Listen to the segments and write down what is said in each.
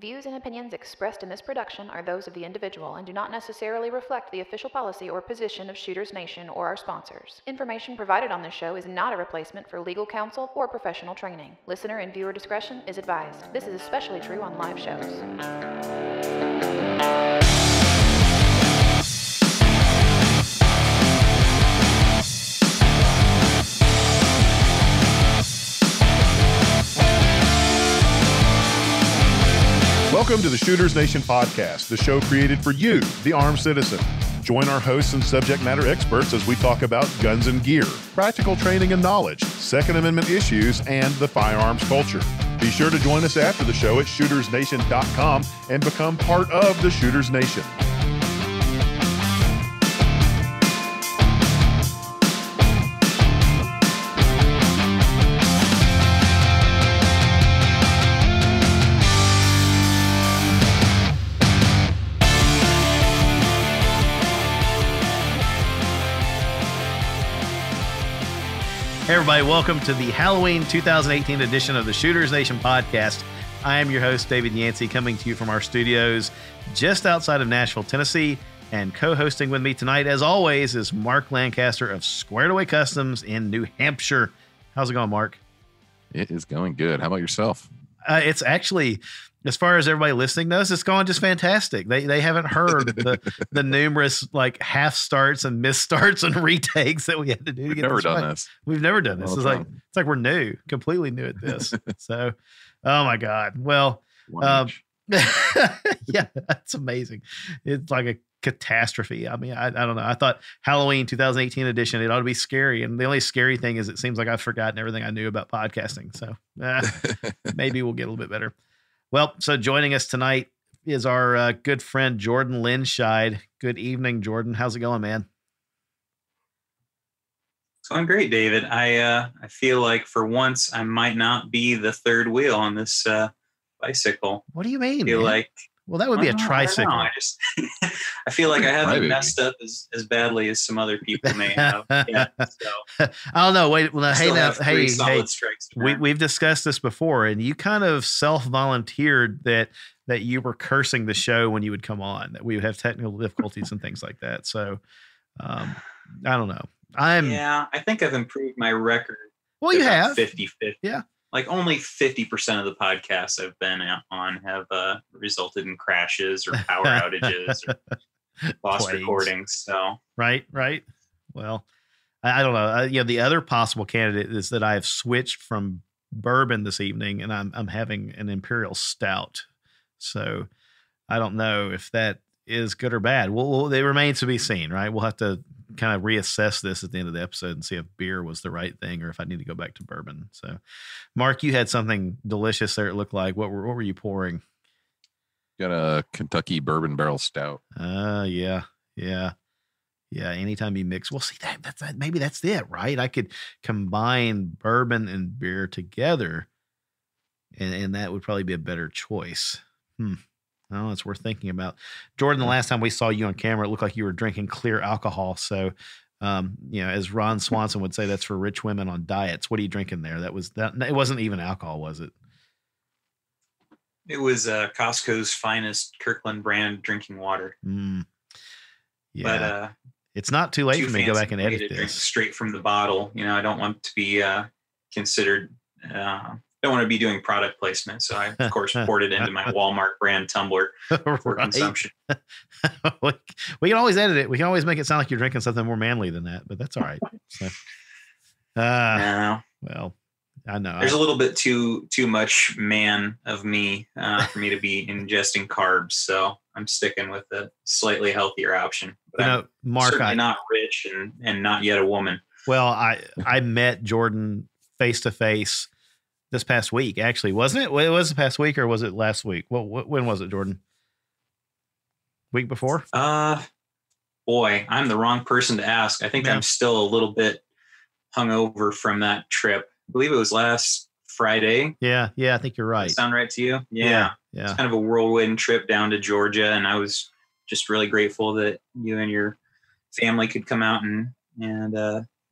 Views and opinions expressed in this production are those of the individual and do not necessarily reflect the official policy or position of Shooters Nation or our sponsors. Information provided on this show is not a replacement for legal counsel or professional training. Listener and viewer discretion is advised. This is especially true on live shows. Welcome to the Shooters Nation podcast, the show created for you, the armed citizen. Join our hosts and subject matter experts as we talk about guns and gear, practical training and knowledge, Second Amendment issues, and the firearms culture. Be sure to join us after the show at shootersnation.com and become part of the Shooters Nation. Hey everybody, welcome to the Halloween 2018 edition of the Shooters Nation podcast. I am your host, David Yancey, coming to you from our studios just outside of Nashville, Tennessee, and co-hosting with me tonight, as always, is Mark Lancaster of Squared Away Customs in New Hampshire. How's it going, Mark? It is going good. How about yourself? It's actually, as far as everybody listening knows, it's going just fantastic. They haven't heard the numerous like half starts and missed starts and retakes that we had to do to get Never this done right. this. We've never done this. Well, It's like we're new, completely new at this. So, oh my God. Well, yeah, that's amazing. It's like a catastrophe. I mean, I don't know. I thought Halloween 2018 edition, it ought to be scary. And the only scary thing is it seems like I've forgotten everything I knew about podcasting. So maybe we'll get a little bit better. Well, so joining us tonight is our good friend, Jordan Linscheid. Good evening, Jordan. How's it going, man? It's going great, David. I feel like for once I might not be the third wheel on this bicycle. What do you mean? I feel like, well, that would be a tricycle. I feel like I haven't messed up as badly as some other people may have. Yeah, so I don't know. Wait, well, hey, we've discussed this before, and you kind of self-volunteered that you were cursing the show when you would come on, that we would have technical difficulties and things like that. So I don't know. I think I've improved my record. Well, you have 50-50. Yeah. Like only 50% of the podcasts I've been on have resulted in crashes or power outages or lost recordings. So right. Well, I don't know. The other possible candidate is that I have switched from bourbon this evening, and I'm having an imperial stout. So I don't know if that is good or bad. Well, it remains to be seen, right? We'll have to kind of reassess this at the end of the episode and see if beer was the right thing or if I need to go back to bourbon. So, Mark, you had something delicious there. It looked like what were you pouring? Got a Kentucky bourbon barrel stout. Yeah. Anytime you mix, well, see maybe that's it, right? I could combine bourbon and beer together, and that would probably be a better choice. Oh, it's worth thinking about. Jordan, the last time we saw you on camera, it looked like you were drinking clear alcohol. So, as Ron Swanson would say, that's for rich women on diets. What are you drinking there? It wasn't even alcohol, was it? It was Costco's finest Kirkland brand drinking water. Yeah, but it's not too late for me to go back and edit this. Drink straight from the bottle. I don't want to be considered. Don't want to be doing product placement, so I of course poured it into my Walmart brand tumbler for consumption. We can always edit it. We can always make it sound like you're drinking something more manly than that, but that's all right. So, well, I know there's a little bit too much man of me for me to be ingesting carbs, so I'm sticking with a slightly healthier option. But Mark, certainly not rich and not yet a woman. Well, I met Jordan face to face this past week, actually, wasn't it? Well, it was the past week, or was it last week? When was it, Jordan? Week before? Boy, I'm the wrong person to ask. I think I'm still a little bit hungover from that trip. I believe it was last Friday. Yeah, I think you're right. Does that sound right to you? Yeah. It's kind of a whirlwind trip down to Georgia, and I was just really grateful that you and your family could come out and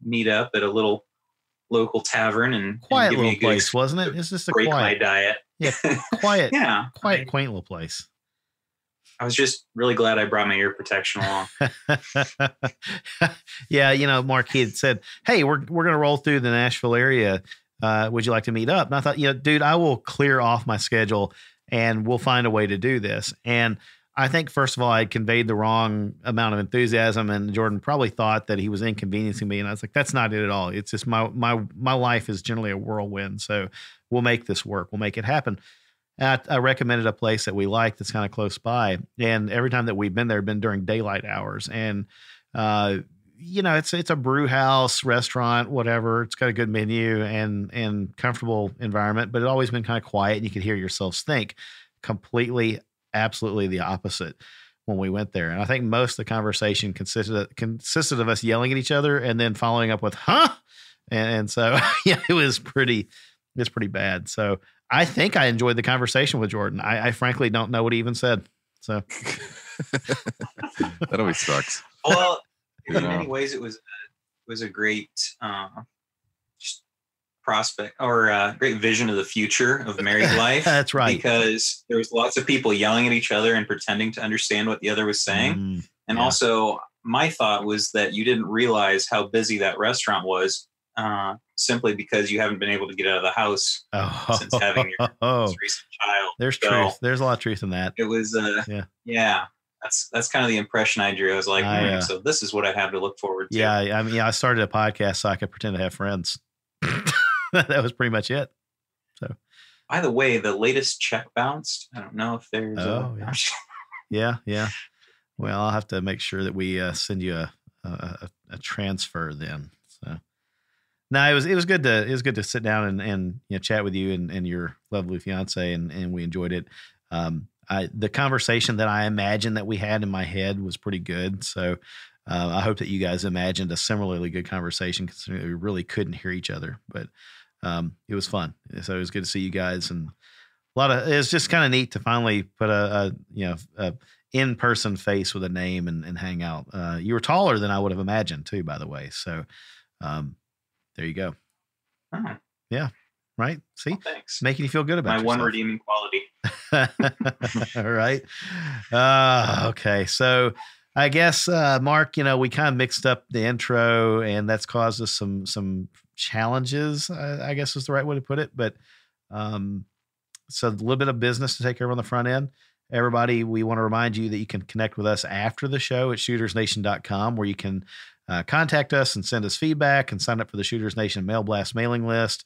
meet up at a little local tavern and quiet give me little a good place, wasn't it? It's just a break quiet my diet. Yeah, quiet, Yeah. quaint little place. I was just really glad I brought my ear protection along. Yeah, Mark, he had said, "Hey, we're gonna roll through the Nashville area. Would you like to meet up?" And I thought, dude, I will clear off my schedule and we'll find a way to do this. And I think, first of all, I conveyed the wrong amount of enthusiasm, and Jordan probably thought that he was inconveniencing me. And I was like, that's not it at all. It's just my life is generally a whirlwind. So we'll make this work. We'll make it happen. And I recommended a place that we like that's kind of close by. And every time that we've been there, been during daylight hours. And, it's a brew house, restaurant, whatever. It's got a good menu and comfortable environment, but it's always been kind of quiet and you could hear yourselves think. Completely, absolutely the opposite when we went there. And I think most of the conversation consisted of us yelling at each other and then following up with, huh? And so, yeah, it was pretty bad. So I think I enjoyed the conversation with Jordan. I frankly don't know what he even said. So that always sucks. Well, in many ways, it was a great just prospect or great vision of the future of married life. That's right. Because there was lots of people yelling at each other and pretending to understand what the other was saying. And also, my thought was that you didn't realize how busy that restaurant was. Simply because you haven't been able to get out of the house since having your most recent child. There's truth. There's a lot of truth in that. It was, that's kind of the impression I drew. I was like, so this is what I have to look forward to. Yeah. I mean, I started a podcast so I could pretend to have friends. That was pretty much it. So, by the way, the latest check bounced. I don't know if there's. Yeah. Well, I'll have to make sure that we send you a transfer then. So. No, it was good to sit down and chat with you and your lovely fiance, and we enjoyed it. The conversation that I imagined that we had in my head was pretty good. So I hope that you guys imagined a similarly good conversation, considering we really couldn't hear each other. But it was fun. So it was good to see you guys, and it's just kind of neat to finally put a in-person face with a name and hang out. You were taller than I would have imagined too, by the way. So there you go. Oh. Yeah. Right. See, well, thanks. Making you feel good about my yourself. one redeeming quality. All right. Okay. So I guess, Mark, we kind of mixed up the intro, and that's caused us some challenges, I guess is the right way to put it. But, so a little bit of business to take care of on the front end. Everybody, we want to remind you that you can connect with us after the show at shootersnation.com, where you can contact us and send us feedback and sign up for the Shooters Nation Mail Blast mailing list.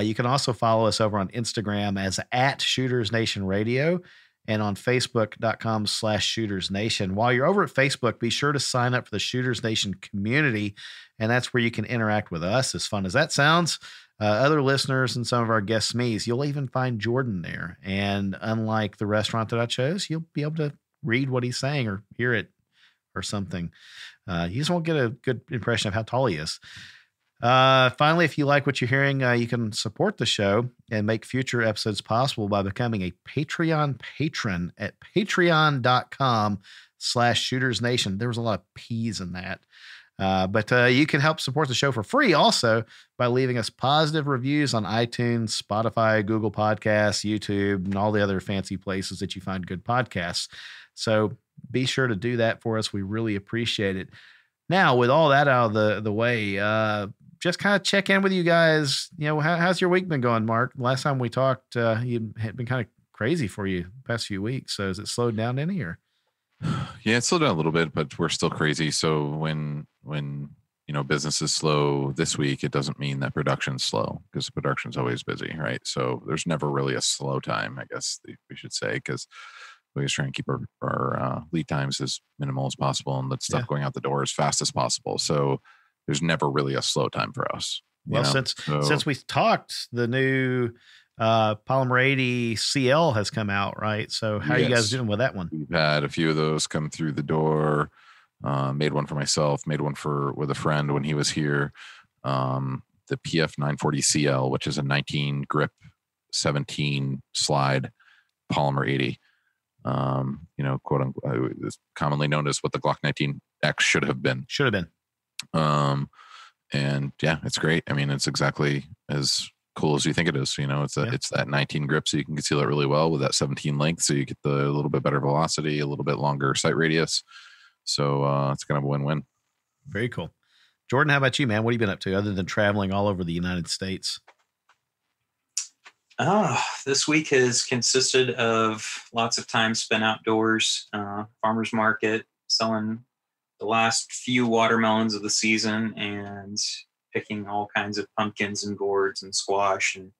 You can also follow us over on Instagram as @ShootersNationRadio and on Facebook.com/ShootersNation. While you're over at Facebook, be sure to sign up for the Shooters Nation community, and that's where you can interact with us. As fun as that sounds, other listeners and some of our guest SMEs, you'll even find Jordan there. And unlike the restaurant that I chose, you'll be able to read what he's saying or hear it or something. You just won't get a good impression of how tall he is. Finally, if you like what you're hearing, you can support the show and make future episodes possible by becoming a Patreon patron at patreon.com/ShootersNation. There was a lot of P's in that. But you can help support the show for free also by leaving us positive reviews on iTunes, Spotify, Google Podcasts, YouTube, and all the other fancy places that you find good podcasts. So be sure to do that for us. We really appreciate it. Now, with all that out of the way, just kind of check in with you guys. How's your week been going, Mark? Last time we talked, you had been kind of crazy for you the past few weeks. So has it slowed down any or? Yeah, it slowed down a little bit, but we're still crazy. So when business is slow this week, it doesn't mean that production's slow, because production's always busy, right? So there's never really a slow time, I guess we should say, because we always try and keep our lead times as minimal as possible and let stuff going out the door as fast as possible. So there's never really a slow time for us. Well, since we've talked, the new Polymer 80 CL has come out, right? So how are you guys doing with that one? We've had a few of those come through the door. Made one for myself, made one with a friend when he was here. The PF 940 CL, which is a 19 grip, 17 slide Polymer 80. Quote unquote, is commonly known as what the Glock 19X should have been. And yeah, it's great. I mean, it's exactly as cool as you think it is. It's that 19 grip, so you can conceal it really well with that 17 length, so you get the little bit better velocity, a little bit longer sight radius. So it's kind of a win-win. Very cool. Jordan, how about you, man? What have you been up to other than traveling all over the United States? This week has consisted of lots of time spent outdoors, farmers market, selling the last few watermelons of the season and picking all kinds of pumpkins and gourds and squash and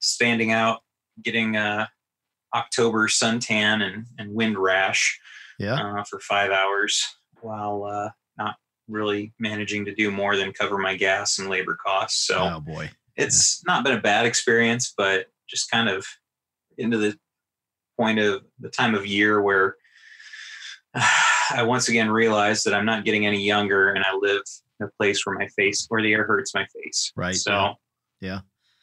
standing out, getting October suntan and wind rash for 5 hours while not really managing to do more than cover my gas and labor costs. So it's not been a bad experience, but just kind of into the point of the time of year where I once again realized that I'm not getting any younger, and I live in a place where the air hurts my face. Right. So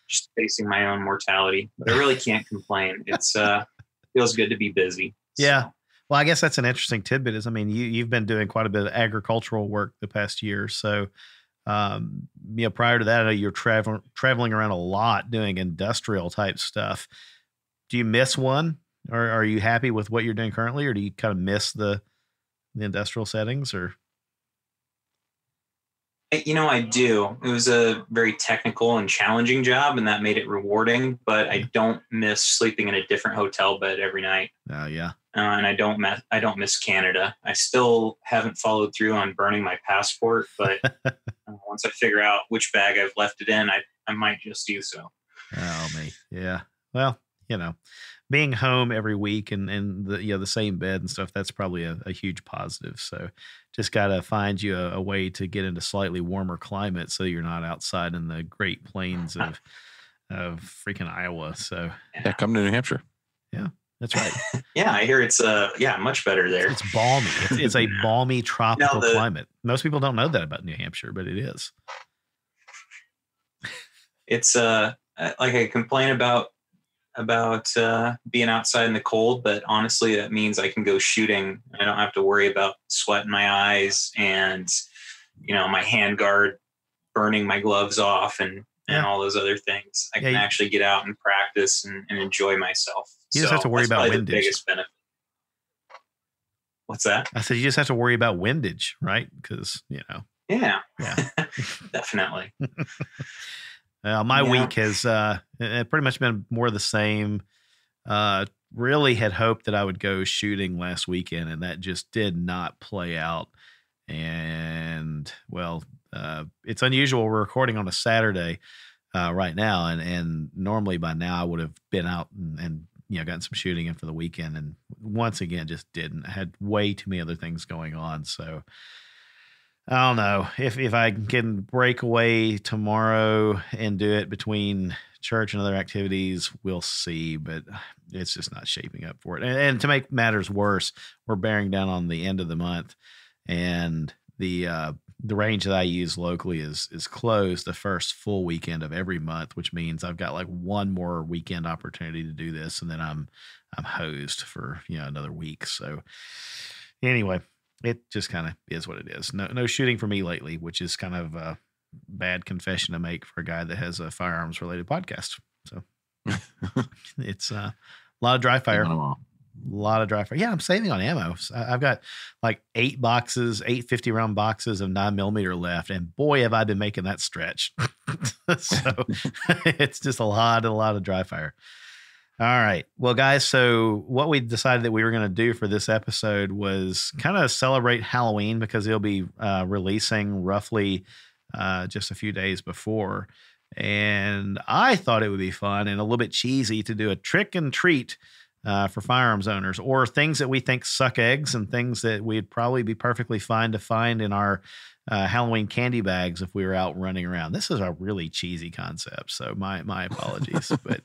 just facing my own mortality, but I really can't complain. It's feels good to be busy. Yeah. So. Well, I guess that's an interesting tidbit is, you've been doing quite a bit of agricultural work the past year. So, prior to that, I know you're traveling around a lot doing industrial type stuff. Do you miss one, or are you happy with what you're doing currently, or do you kind of miss the industrial settings, or? I do. It was a very technical and challenging job, and that made it rewarding, but I don't miss sleeping in a different hotel bed every night. Oh, yeah. And I don't miss Canada. I still haven't followed through on burning my passport, but once I figure out which bag I've left it in, I might just do so. Oh, me. Yeah. Well, being home every week and the same bed and stuff, that's probably a huge positive. So just got to find you a way to get into slightly warmer climate so you're not outside in the Great Plains of freaking Iowa. So yeah, come to New Hampshire. Yeah, that's right. Yeah, I hear it's much better there. It's balmy. It's a balmy tropical climate. Most people don't know that about New Hampshire, but it is. It's like I complain about being outside in the cold, but honestly, that means I can go shooting. I don't have to worry about sweat in my eyes and, my hand guard burning my gloves off and all those other things. I can actually get out and practice and enjoy myself. You just have to worry about windage. The biggest benefit. What's that? I said you just have to worry about windage, right? Because, Yeah. Definitely. My week has pretty much been more of the same. Really had hoped that I would go shooting last weekend, and that just did not play out. And, it's unusual. We're recording on a Saturday right now, and normally by now I would have been out and gotten some shooting in for the weekend. And once again, just didn't. I had way too many other things going on. So I don't know if I can break away tomorrow and do it between church and other activities. We'll see, but it's just not shaping up for it. And to make matters worse, we're bearing down on the end of the month, and the range that I use locally is closed the first full weekend of every month, which means I've got like one more weekend opportunity to do this, and then I'm hosed for another week. So anyway. It just kind of is what it is. No shooting for me lately, which is kind of a bad confession to make for a guy that has a firearms related podcast. So it's a lot of dry fire. Yeah, I'm saving on ammo. I've got like 8 50 round boxes of 9mm left. And boy, have I been making that stretch. So it's just a lot of dry fire. All right. Well, guys, so what we decided that we were going to do for this episode was kind of celebrate Halloween, because it'll be releasing roughly just a few days before. And I thought it would be fun and a little bit cheesy to do a trick and treat for firearms owners, or things that we think suck eggs and things that we'd probably be perfectly fine to find in our Halloween candy bags if we were out running around. This is a really cheesy concept, so my apologies. But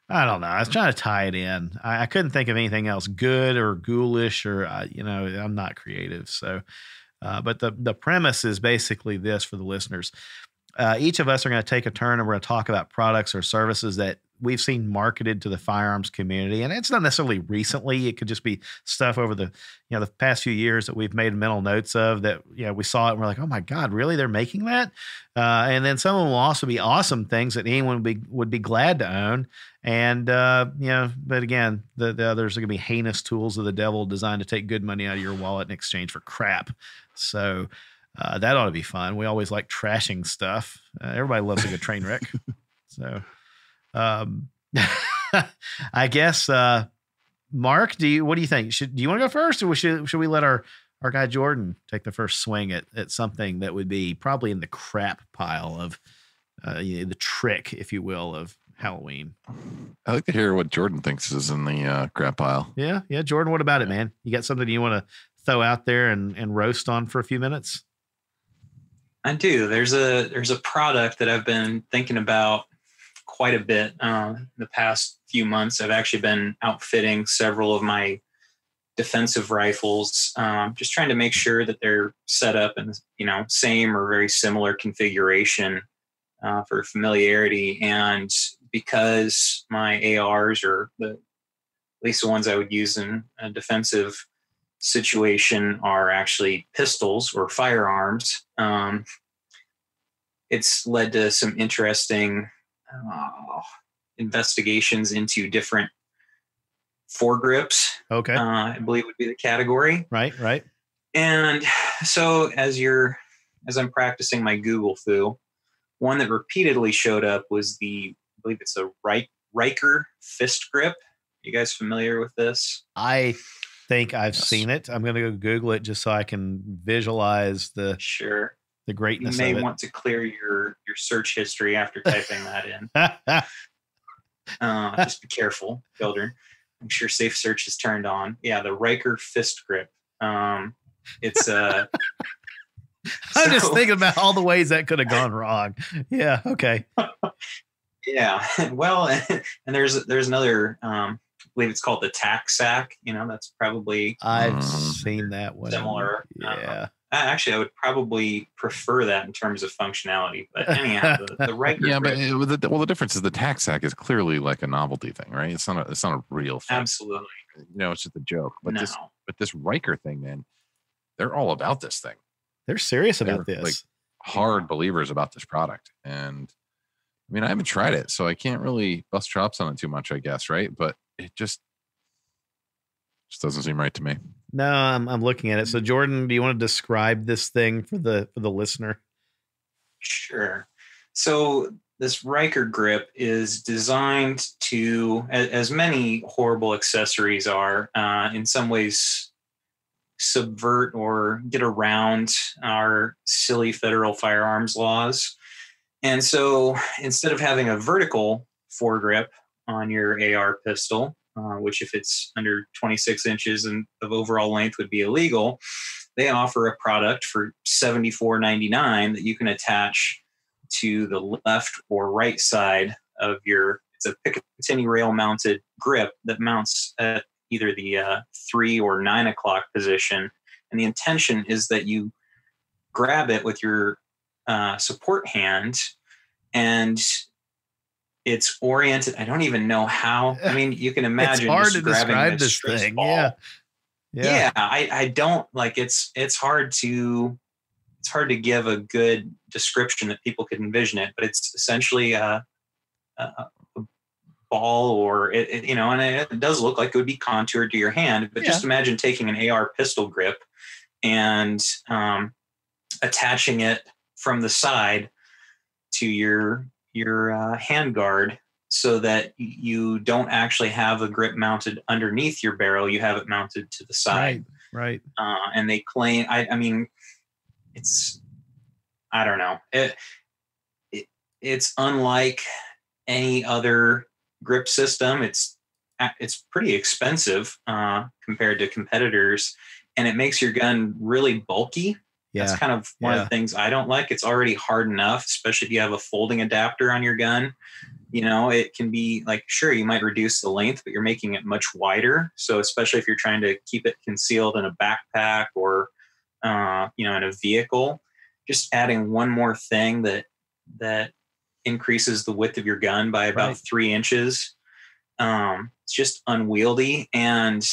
I don't know. I was trying to tie it in. I couldn't think of anything else good or ghoulish, or, I'm not creative. So, but the premise is basically this for the listeners. Each of us are going to take a turn, and we're going to talk about products or services that we've seen marketed to the firearms community, and it's not necessarily recently. It could just be stuff over the the past few years that we've made mental notes of that. We saw it and we're like, oh my God, really? They're making that? And then some of them will also be awesome things that anyone would be glad to own. And but again, the others are going to be heinous tools of the devil designed to take good money out of your wallet in exchange for crap. So that ought to be fun. We always like trashing stuff. Everybody loves a good train wreck. So, I guess, Mark, what do you think? Do you want to go first, or should we let our guy Jordan take the first swing at something that would be probably in the crap pile of, the trick, if you will, of Halloween? I like to hear what Jordan thinks is in the crap pile. Yeah. Jordan, what about it, man? You got something you want to throw out there and roast on for a few minutes? I do. There's a product that I've been thinking about quite a bit the past few months. I've actually been outfitting several of my defensive rifles, just trying to make sure that they're set up in same or very similar configuration for familiarity. And because my ARs are at least the ones I would use in a defensive situation are actually pistols or firearms, it's led to some interesting investigations into different foregrips. Okay. I believe would be the category. Right. And so as I'm practicing my Google foo, one that repeatedly showed up was I believe it's a Riker fist grip. You guys familiar with this? I think I've seen it. I'm going to go Google it just so I can visualize the greatness of it. You may want to clear your search history after typing that in. Just be careful, children. I'm sure safe search is turned on. Yeah, the Riker fist grip. It's I'm just thinking about all the ways that could have gone wrong. Yeah. Okay. Yeah. Well, and there's another. I believe it's called the tack sack. That's probably I've seen that one. Similar. Yeah. Actually, I would probably prefer that in terms of functionality. But anyhow, the Riker. Yeah, but the difference is the tack sack is clearly like a novelty thing, right? It's not a real thing. Absolutely. It's just a joke. But No. this Riker thing, man, they're all about this thing. They're serious about this. Like hard believers about this product. And I mean, I haven't tried it, so I can't really bust chops on it too much, I guess, right? But it just doesn't seem right to me. No, I'm looking at it. So Jordan, do you want to describe this thing for the listener? Sure. So this Riker grip is designed to, as many horrible accessories are, in some ways subvert or get around our silly federal firearms laws. And so instead of having a vertical foregrip on your AR pistol, which if it's under 26 inches of overall length would be illegal, they offer a product for $74.99 that you can attach to the left or right side of it's a Picatinny rail mounted grip that mounts at either the 3 or 9 o'clock position. And the intention is that you grab it with your support hand, and it's oriented. I don't even know how. I mean, you can imagine it's hard just to grabbing describe this thing. Ball. Yeah. I don't like. It's hard to give a good description that people could envision it, but it's essentially a ball, or and it does look like it would be contoured to your hand. But just imagine taking an AR pistol grip and attaching it from the side to your handguard, so that you don't actually have a grip mounted underneath your barrel. You have it mounted to the side. Right. And they claim, I mean, I don't know. It's unlike any other grip system. It's pretty expensive compared to competitors, and it makes your gun really bulky. Yeah. That's kind of one of the things I don't like. It's already hard enough, especially if you have a folding adapter on your gun. It can be like, sure, you might reduce the length, but you're making it much wider. So especially if you're trying to keep it concealed in a backpack or, in a vehicle, just adding one more thing that increases the width of your gun by about 3 inches. It's just unwieldy. And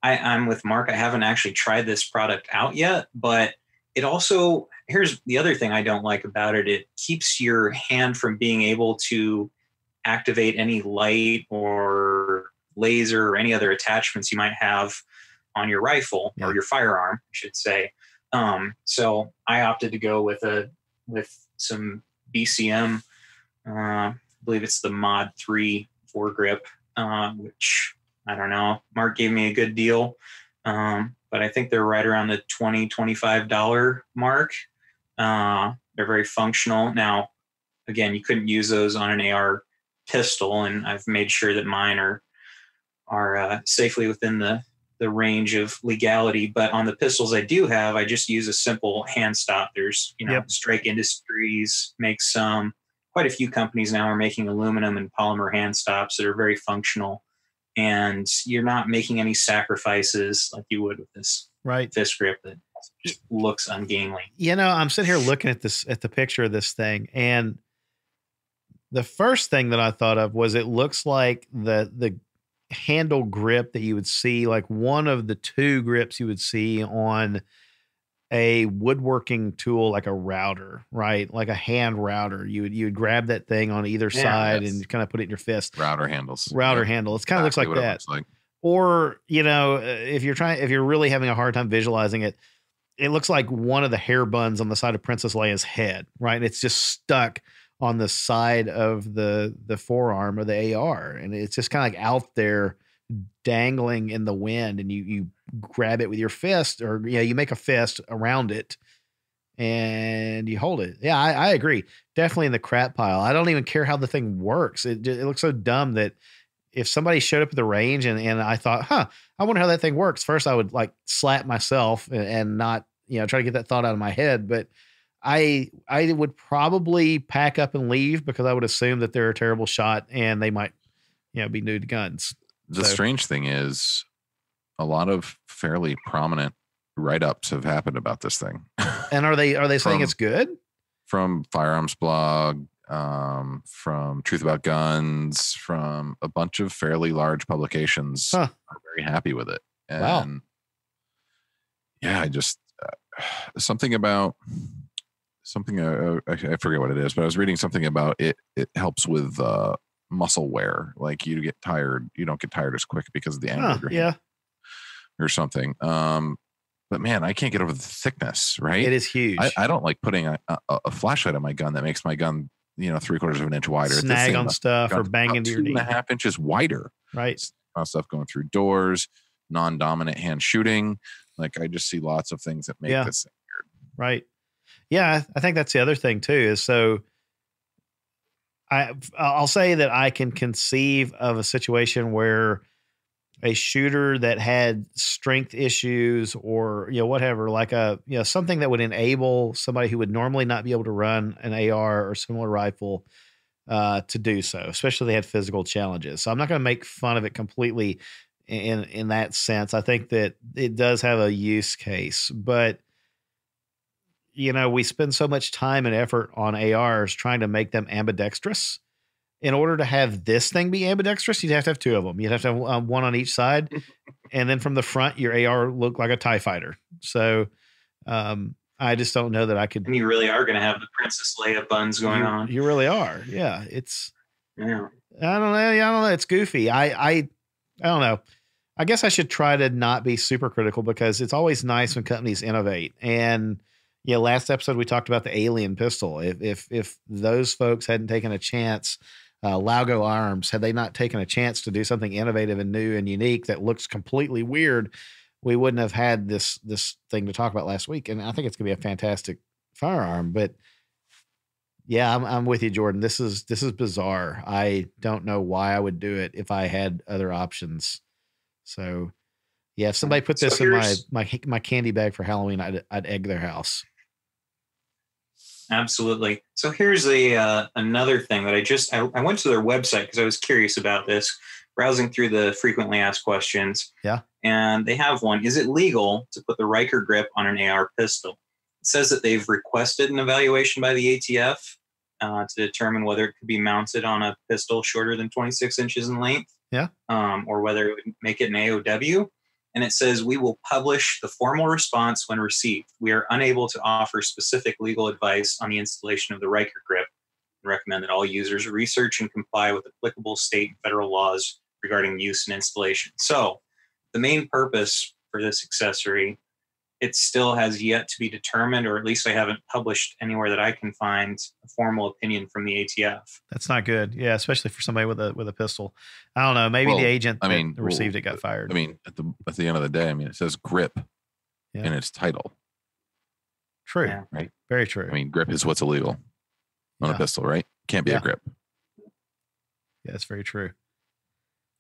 I'm with Mark. I haven't actually tried this product out yet, but it also, here's the other thing I don't like about it. It keeps your hand from being able to activate any light or laser or any other attachments you might have on your rifle or your firearm, I should say. So I opted to go with some BCM. I believe it's the Mod 3 foregrip, which I don't know. Mark gave me a good deal. But I think they're right around the $20, $25 mark. They're very functional. Now, again, you couldn't use those on an AR pistol, and I've made sure that mine are safely within the range of legality. But on the pistols I do have, I just use a simple hand stop. There's, Strike Industries makes some. Quite a few companies now are making aluminum and polymer hand stops that are very functional, and you're not making any sacrifices like you would with this fist grip that just looks ungainly. I'm sitting here looking at the picture of this thing, and the first thing that I thought of was it looks like the handle grip that you would see, like one of the two grips you would see on a woodworking tool, like a router, right? Like a hand router. You would grab that thing on either side and kind of put it in your fist. Router handles. Handle. It's kind of looks like that. It looks like. Or, if you're really having a hard time visualizing it, it looks like one of the hair buns on the side of Princess Leia's head, right? And it's just stuck on the side of the forearm of the AR. And it's just kind of like out there dangling in the wind, and you grab it with your fist, or you make a fist around it and you hold it. Yeah, I agree. Definitely in the crap pile. I don't even care how the thing works. It looks so dumb that if somebody showed up at the range and I thought, I wonder how that thing works. First, I would like slap myself and not, try to get that thought out of my head. But I would probably pack up and leave, because I would assume that they're a terrible shot and they might, be new to guns. The strange thing is, a lot of fairly prominent write-ups have happened about this thing. And are they saying it's good? From Firearms Blog, from Truth About Guns, from a bunch of fairly large publications are very happy with it. And yeah, I just I forget what it is, but I was reading something about it. It helps with muscle wear. Like you don't get tired as quick because of the angle of your hand or something. But man, I can't get over the thickness, right? It is huge. I don't like putting a flashlight on my gun that makes my gun, 3/4 of an inch wider. Snag on stuff or bang into your knee. 2.5 inches wider. Right. Stuff going through doors, non-dominant hand shooting. Like I just see lots of things that make this thing weird. Right. Yeah. I think that's the other thing too, is so I'll say that I can conceive of a situation where a shooter that had strength issues or, whatever, like something that would enable somebody who would normally not be able to run an AR or similar rifle to do so, especially if they had physical challenges. So I'm not going to make fun of it completely in that sense. I think that it does have a use case, but we spend so much time and effort on ARs trying to make them ambidextrous. In order to have this thing be ambidextrous, you'd have to have two of them. You'd have to have one on each side. And then from the front, your AR looked like a TIE fighter. So I just don't know that I could. And you really are going to have the Princess Leia buns going on. You really are. Yeah. I don't know. It's goofy. I don't know. I guess I should try to not be super critical, because it's always nice when companies innovate. And last episode we talked about the Alien pistol. If those folks hadn't taken a chance, Laugo Arms, had they not taken a chance to do something innovative and new and unique that looks completely weird, we wouldn't have had this thing to talk about last week. And I think it's gonna be a fantastic firearm. But yeah, I'm with you, Jordan. This is bizarre. I don't know why I would do it if I had other options. So yeah, if somebody put this in my candy bag for Halloween, I'd egg their house. Absolutely. So here's another thing that I went to their website because I was curious about this, browsing through the frequently asked questions. Yeah. And they have one. Is it legal to put the Riker grip on an AR pistol? It says that they've requested an evaluation by the ATF. to determine whether it could be mounted on a pistol shorter than 26 inches in length. Yeah. Or whether it would make it an AOW. And it says, we will publish the formal response when received. We are unable to offer specific legal advice on the installation of the Riker grip and recommend that all users research and comply with applicable state and federal laws regarding use and installation. So the main purpose for this accessory, it still has yet to be determined, or at least I haven't published anywhere that I can find a formal opinion from the ATF. That's not good. Yeah, especially for somebody with a pistol. I don't know. Maybe the agent that received it got fired. I mean, at the end of the day, it says grip in its title. True. Yeah. Right. Very true. I mean, grip is what's illegal on a pistol, right? Can't be a grip. Yeah, that's very true.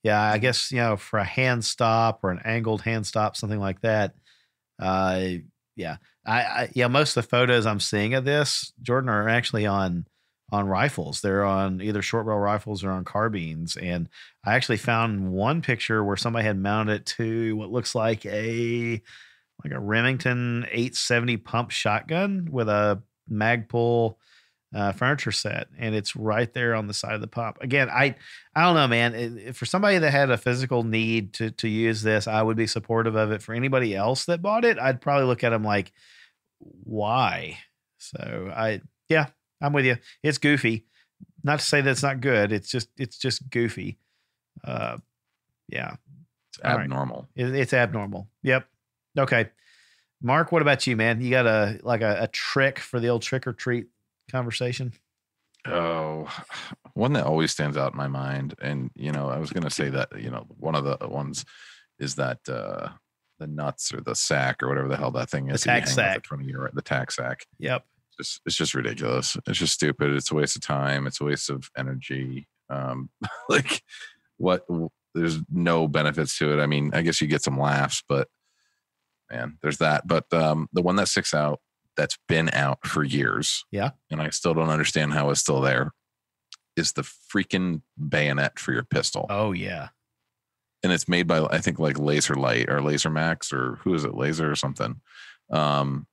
Yeah, I guess, for a hand stop or an angled hand stop, something like that. Most of the photos I'm seeing of this, Jordan, are actually on rifles. They're on either short barrel rifles or on carbines. And I actually found one picture where somebody had mounted it to what looks like a Remington 870 pump shotgun with a Magpul furniture set, and it's right there on the side of the pump. Again, I don't know, man. For somebody that had a physical need to use this, I would be supportive of it. For anybody else that bought it, I'd probably look at them like, why? So I'm with you. It's goofy. Not to say that it's not good. It's just goofy. It's abnormal. Right. It's abnormal. Yep. Okay. Mark, what about you, man? You got a trick for the old trick or treat conversation? Oh, one that always stands out in my mind. And, I was going to say that, one of the ones is that the nuts or the sack or whatever the hell that thing is. The tack sack. The tack sack. Yep. It's just ridiculous. It's just stupid. It's a waste of time. It's a waste of energy. There's no benefits to it. I mean, I guess you get some laughs, but man, there's that. But the one that sticks out, that's been out for years. Yeah. And I still don't understand how it's still there, is the freaking bayonet for your pistol. Oh, yeah. And it's made by, I think, like Laser Light or Laser Max, or who is it? Laser or something. Come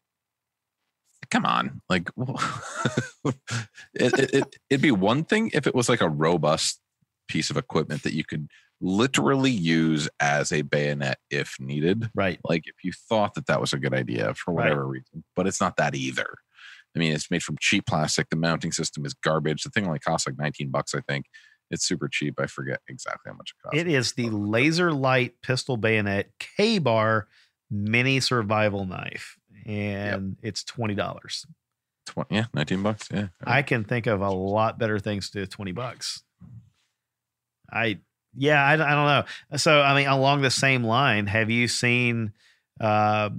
on. Like, it'd be one thing if it was like a robust piece of equipment that you could literally use as a bayonet if needed. Right. Like if you thought that was a good idea for whatever reason, but it's not that either. I mean, it's made from cheap plastic. The mounting system is garbage. The thing only costs like $19, I think. It's super cheap. I forget exactly how much it costs. It is the Laser Light pistol bayonet K-bar mini survival knife, and it's $20. $19. Yeah. I can think of a lot better things to do with $20. I don't know. So, I mean, along the same line, have you seen the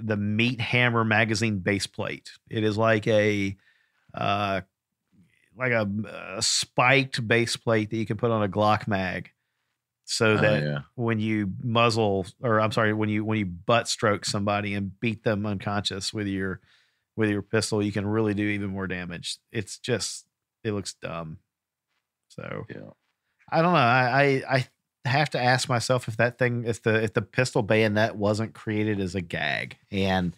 Meat Hammer magazine base plate? It is like a spiked base plate that you can put on a Glock mag, so that when you when you butt stroke somebody and beat them unconscious with your pistol, you can really do even more damage. It looks dumb. So I don't know. I have to ask myself if the pistol bayonet wasn't created as a gag, and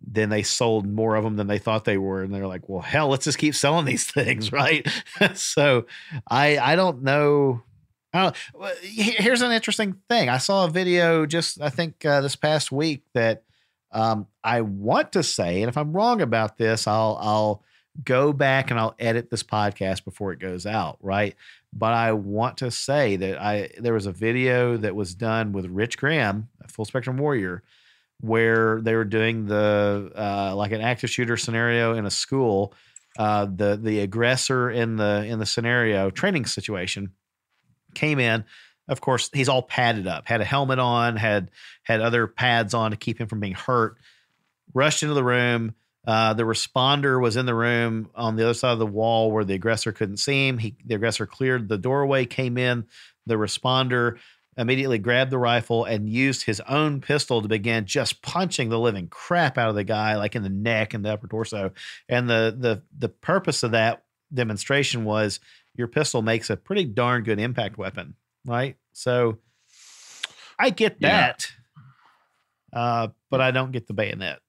then they sold more of them than they thought they were, and they're like, well, hell, let's just keep selling these things, right? So I don't know. Here's an interesting thing. I saw a video I think this past week that I want to say, and if I'm wrong about this, I'll go back and I'll edit this podcast before it goes out, right? But I want to say that there was a video that was done with Rich Graham, a Full Spectrum Warrior, where they were doing like an active shooter scenario in a school. The aggressor in the scenario training situation came in. Of course, he's all padded up, had a helmet on, had other pads on to keep him from being hurt. Rushed into the room. The responder was in the room on the other side of the wall where the aggressor couldn't see him. The aggressor cleared the doorway, came in. The responder immediately grabbed the rifle and used his own pistol to begin just punching the living crap out of the guy, like in the neck and the upper torso. And the purpose of that demonstration was your pistol makes a pretty darn good impact weapon, right? So I get that, but I don't get the bayonet.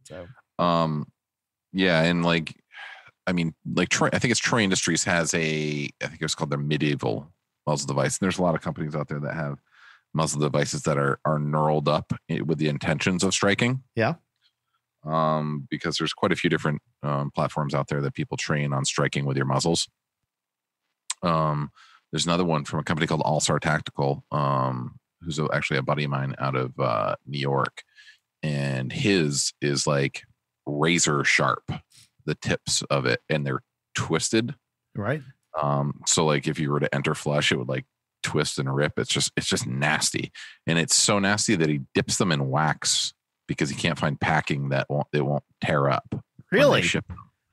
So. And like I mean, like Troy, I think it's Troy Industries has I think it was called their medieval muzzle device. And there's a lot of companies out there that have muzzle devices that are knurled up with the intentions of striking. Yeah. Because there's quite a few different platforms out there that people train on striking with your muzzles. There's another one from a company called All Star Tactical, who's actually a buddy of mine out of New York, and his is like razor sharp, the tips of it, and they're twisted. Right. So like if you were to enter flush, it would like twist and rip. It's just nasty, and it's so nasty that he dips them in wax because he can't find packing that won't tear up. Really? Ship.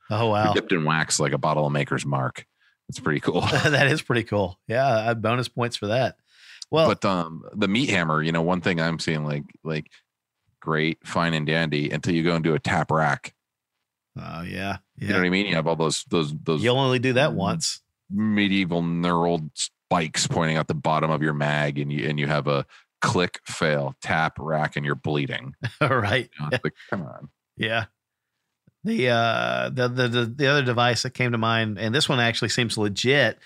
Oh wow! They're dipped in wax like a bottle of Maker's Mark. It's pretty cool. That is pretty cool. Yeah, I have bonus points for that. Well, but the meat hammer, you know, one thing I'm seeing like great, fine and dandy until you go and do a tap rack. Oh yeah. You know what I mean? You have all those. You'll only do that once. Medieval knurled spikes pointing out the bottom of your mag, and you have a click, fail, tap, rack, and you're bleeding. Right. You know, like, come on. Yeah. The other device that came to mind, and this one actually seems legit,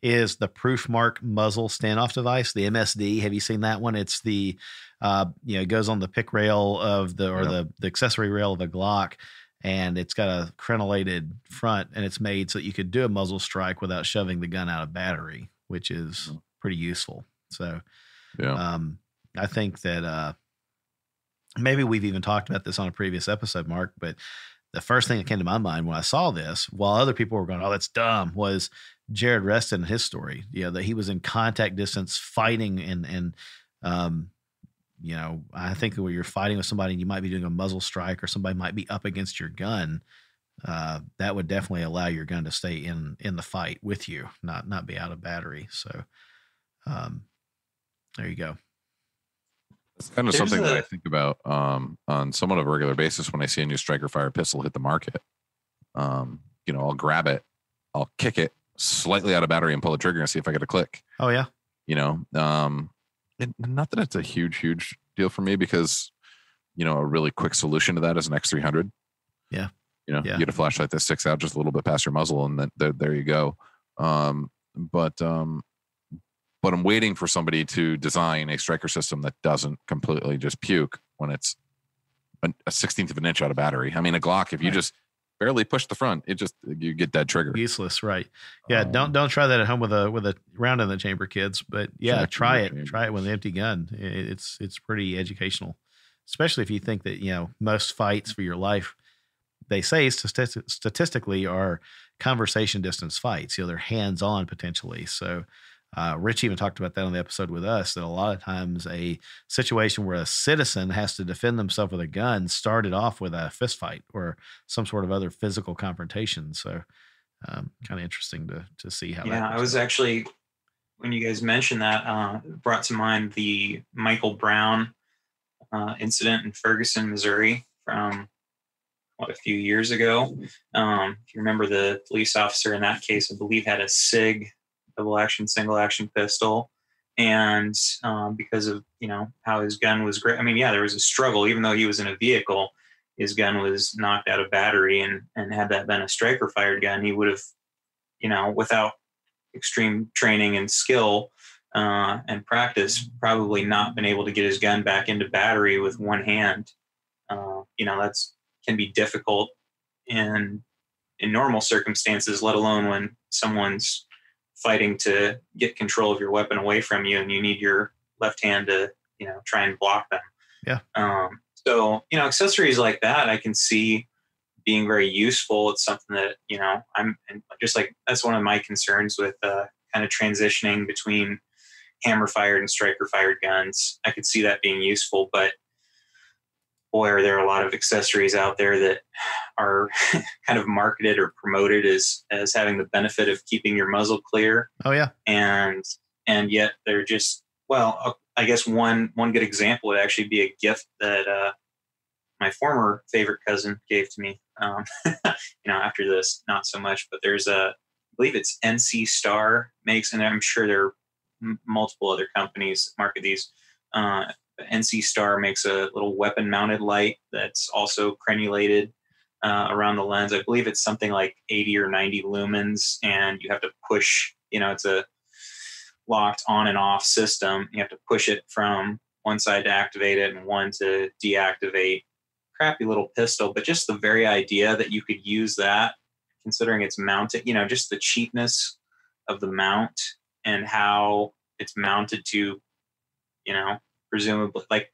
is the Proofmark muzzle standoff device, the MSD. Have you seen that one? It's the it goes on the pick rail of the accessory rail of a Glock, and it's got a crenellated front, and it's made so that you could do a muzzle strike without shoving the gun out of battery, which is pretty useful. So, I think that maybe we've even talked about this on a previous episode, Mark, but the first thing that came to my mind when I saw this, while other people were going, "Oh, that's dumb," was Jared Reston and his story. That he was in contact distance fighting, and I think when you're fighting with somebody and you might be doing a muzzle strike, or somebody might be up against your gun, that would definitely allow your gun to stay in the fight with you, not be out of battery. So, there you go. It's kind of something that I think about on somewhat of a regular basis when I see a new striker fire pistol hit the market. I'll grab it, I'll kick it slightly out of battery and pull the trigger and see if I get a click. Oh yeah. Not that it's a huge deal for me, because, a really quick solution to that is an X300. Yeah. You get a flashlight that sticks out just a little bit past your muzzle, and then there you go. But I'm waiting for somebody to design a striker system that doesn't completely just puke when it's a 16th of an inch out of battery. I mean, a Glock, if you just barely push the front, you get dead trigger. Useless, right? Yeah, don't try that at home with a round in the chamber, kids. But yeah, try it. Try it with an empty gun. It's pretty educational, especially if you think that most fights for your life, they say statistically, are conversation distance fights. They're hands on potentially. So. Rich even talked about that on the episode with us, that a lot of times a situation where a citizen has to defend themselves with a gun started off with a fist fight or some sort of other physical confrontation. So kind of interesting to see how that Yeah, I was actually, when you guys mentioned that, brought to mind the Michael Brown incident in Ferguson, Missouri from a few years ago. If you remember, the police officer in that case, I believe, had a SIG, double action, single action pistol. And because of, how his gun was great. I mean, yeah, there was a struggle, even though he was in a vehicle, his gun was knocked out of battery, and had that been a striker fired gun, he would have, without extreme training and skill and practice, probably not been able to get his gun back into battery with one hand. That's can be difficult in normal circumstances, let alone when someone's fighting to get control of your weapon away from you and you need your left hand to, try and block them. Yeah. So, accessories like that, I can see being very useful. It's something that, I'm just like, that's one of my concerns with kind of transitioning between hammer fired and striker fired guns. I could see that being useful, but boy, are there a lot of accessories out there that are kind of marketed or promoted as having the benefit of keeping your muzzle clear. Oh yeah. And yet they're just, well, I guess one good example would actually be a gift that my former favorite cousin gave to me. After this, not so much, but there's I believe it's NC Star makes, and I'm sure there are multiple other companies that market these. NC Star makes a little weapon mounted light that's also crenulated. around the lens. I believe it's something like 80 or 90 lumens, and you have to push, it's a locked on and off system. You have to push it from one side to activate it and one to deactivate. Crappy little pistol, but just the very idea that you could use that, considering it's mounted, just the cheapness of the mount and how it's mounted to, presumably, like,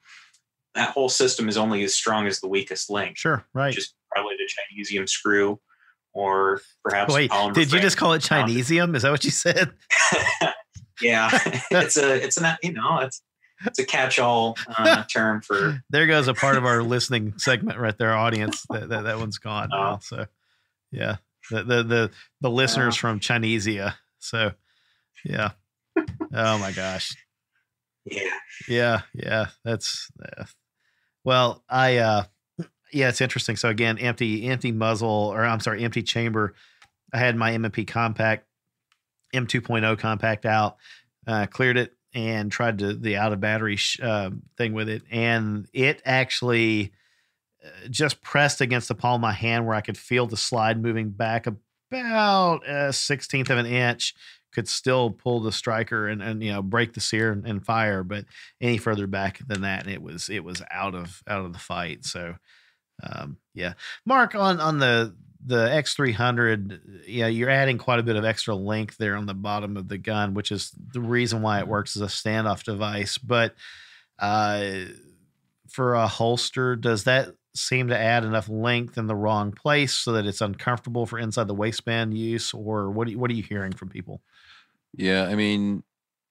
that whole system is only as strong as the weakest link. Sure, right. Which is probably the Chinesium screw, or perhaps Wait, did you just call it Chinesium? Is that what you said? Yeah, it's a catch-all term for. There goes a part of our listening segment right there, audience. That one's gone now. So, yeah, the listeners from Chinesia. So, yeah. Oh my gosh. Yeah. That's. Well, it's interesting. So again, empty muzzle, or I'm sorry, empty chamber. I had my M&P compact, M2.0 compact out, cleared it, and tried the out of battery thing with it. And it actually just pressed against the palm of my hand where I could feel the slide moving back about a 1/16 of an inch, could still pull the striker and break the sear and fire. But any further back than that, it was out of the fight. So, Mark, on the X300, you're adding quite a bit of extra length there on the bottom of the gun, which is the reason why it works as a standoff device. But for a holster, does that seem to add enough length in the wrong place so that it's uncomfortable for inside the waistband use, or what are you hearing from people? Yeah, I mean,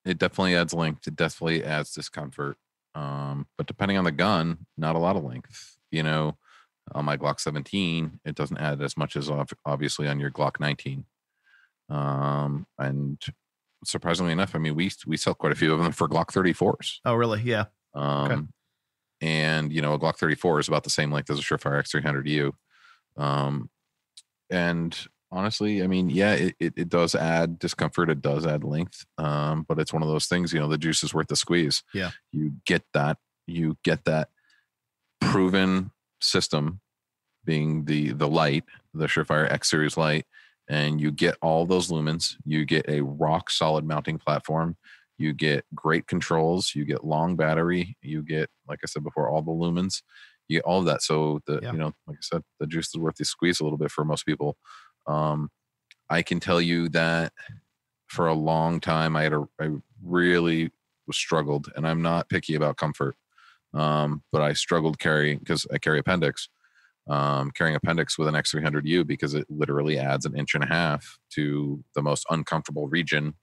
it definitely adds length. It definitely adds discomfort. But depending on the gun, not a lot of length. On my Glock 17, it doesn't add as much as obviously on your Glock 19. And surprisingly enough, I mean, we sell quite a few of them for Glock 34s. Oh, really? Yeah. Okay. And, a Glock 34 is about the same length as a Surefire X300U. And honestly, I mean, yeah, it does add discomfort. It does add length. But it's one of those things, the juice is worth the squeeze. Yeah. You get that proven system being the light, the Surefire X Series light, and you get all those lumens. You get a rock solid mounting platform. You get great controls. You get long battery. You get, like I said before, all the lumens. You get all of that. So like I said, the juice is worth the squeeze a little bit for most people. I can tell you that for a long time, I really struggled, and I'm not picky about comfort. But I struggled carrying, because I carry appendix, carrying appendix with an X300U, because it literally adds 1.5 inches to the most uncomfortable region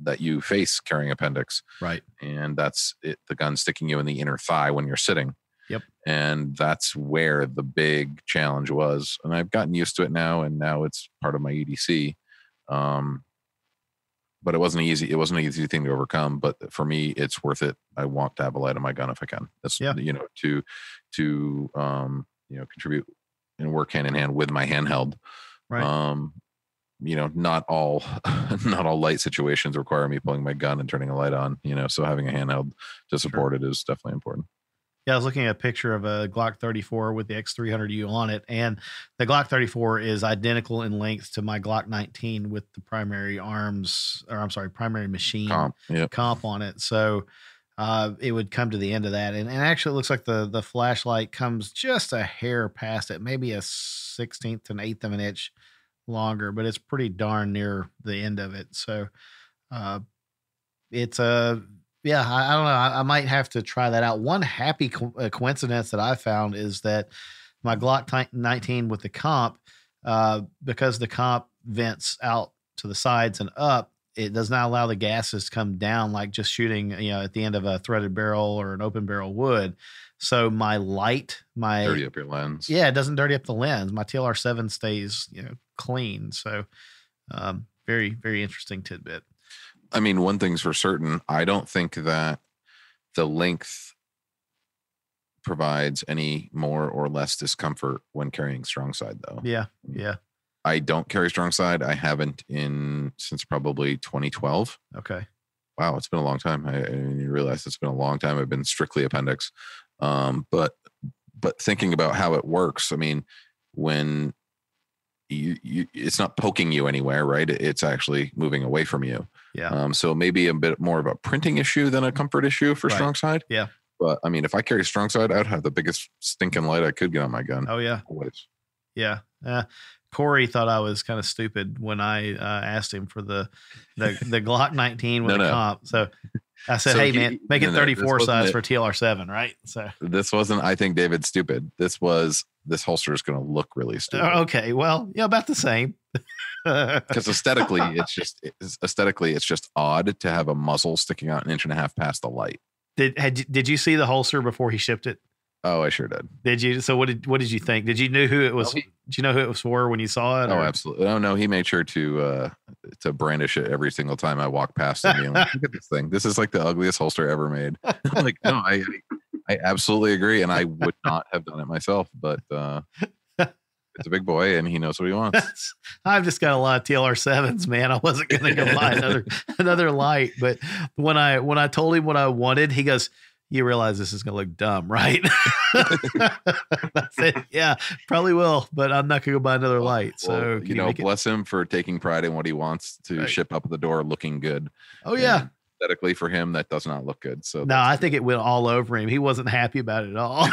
that you face carrying appendix. Right. And that's it. The gun sticking you in the inner thigh when you're sitting. Yep. And that's where the big challenge was. And I've gotten used to it now, and now it's part of my EDC. But it wasn't easy. It wasn't an easy thing to overcome. But for me, it's worth it. I want to have a light on my gun if I can. That's to contribute and work hand in hand with my handheld. Right. Not all light situations require me pulling my gun and turning a light on. So having a handheld to support it is definitely important. Yeah, I was looking at a picture of a Glock 34 with the X300U on it, and the Glock 34 is identical in length to my Glock 19 with the primary machine comp on it. So it would come to the end of that, and actually it looks like the flashlight comes just a hair past it, maybe a 1/16 to 1/8 of an inch longer, but it's pretty darn near the end of it. So it's a yeah, I don't know. I might have to try that out. One happy coincidence that I found is that my Glock 19 with the comp, because the comp vents out to the sides and up, it does not allow the gases to come down like just shooting, at the end of a threaded barrel or an open barrel would. So my dirty up your lens. Yeah, it doesn't dirty up the lens. My TLR7 stays, clean. So very, very interesting tidbit. I mean, one thing's for certain. I don't think that the length provides any more or less discomfort when carrying strong side, though. Yeah. I don't carry strong side. I haven't since probably 2012. Okay. Wow, it's been a long time. I didn't realize it's been a long time. I've been strictly appendix. But thinking about how it works, I mean, when it's not poking you anywhere, right? It's actually moving away from you. Yeah. So maybe a bit more of a printing issue than a comfort issue for strong side. Yeah. But I mean, if I carry strong side, I'd have the biggest stinking light I could get on my gun. Oh yeah. Always. Yeah. Corey thought I was kind of stupid when I asked him for the Glock 19 with the comp. So I said, "Hey man, make it 34 size for TLR7, right?" So this wasn't, I think, David, stupid. This holster is going to look really stupid. Okay, well, yeah, about the same. Because aesthetically, it's just odd to have a muzzle sticking out 1.5 inches past the light. Did you see the holster before he shipped it? Oh, I sure did. Did you? So what did you think? Did you know who it was? Did you know who it was for when you saw it? Oh, absolutely. Oh no, he made sure to brandish it every single time I walk past him. Being like, look at this thing. This is like the ugliest holster ever made. I'm like, no, I absolutely agree, and I would not have done it myself. But it's a big boy, and he knows what he wants. I've just got a lot of TLR7s, man. I wasn't going to go buy another light, but when I told him what I wanted, he goes, "You realize this is going to look dumb, right?" I said, "Yeah, probably will, but I'm not going to go buy another light." So, bless him for taking pride in what he wants to ship up the door looking good. Oh, yeah. Aesthetically for him, that does not look good. So, no, I think it went all over him. He wasn't happy about it at all.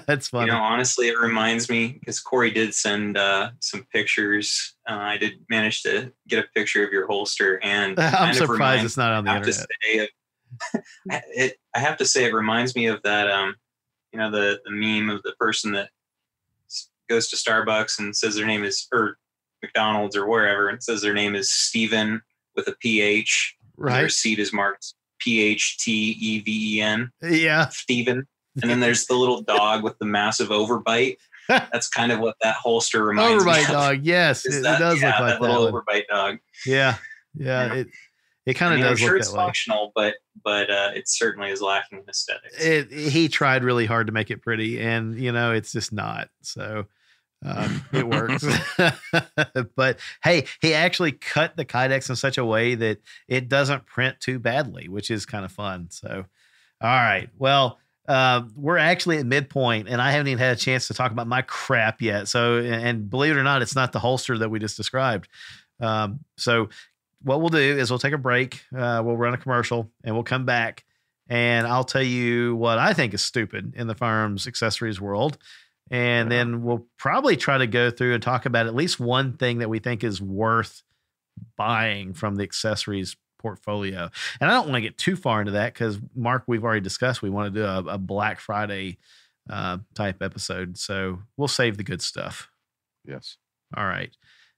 That's funny. Honestly, it reminds me because Corey did send some pictures. I did manage to get a picture of your holster, and I'm surprised it's not on the internet. I have to say it reminds me of that the meme of the person that goes to Starbucks and says their name is, or McDonald's or wherever, and says their name is Steven with a PH. Right. Their receipt is marked PHTEVEN. Yeah. Steven. And then there's the little dog with the massive overbite. That's kind of what that holster reminds me of. Overbite dog, yes. It does look like that little overbite dog. Yeah. Yeah. It kind of does I'm sure look it's that way. functional, but it certainly is lacking in aesthetics. He tried really hard to make it pretty, and it's just not. So it works. But hey, he actually cut the Kydex in such a way that it doesn't print too badly, which is kind of fun. So, all right. Well, we're actually at midpoint, and I haven't even had a chance to talk about my crap yet. So, and believe it or not, it's not the holster that we just described. So what we'll do is we'll take a break. We'll run a commercial, and we'll come back, and I'll tell you what I think is stupid in the firearms accessories world. And then we'll probably try to go through and talk about at least one thing that we think is worth buying from the accessories portfolio. And I don't want to get too far into that because, Mark, we've already discussed we want to do a Black Friday type episode. So we'll save the good stuff. Yes. All right.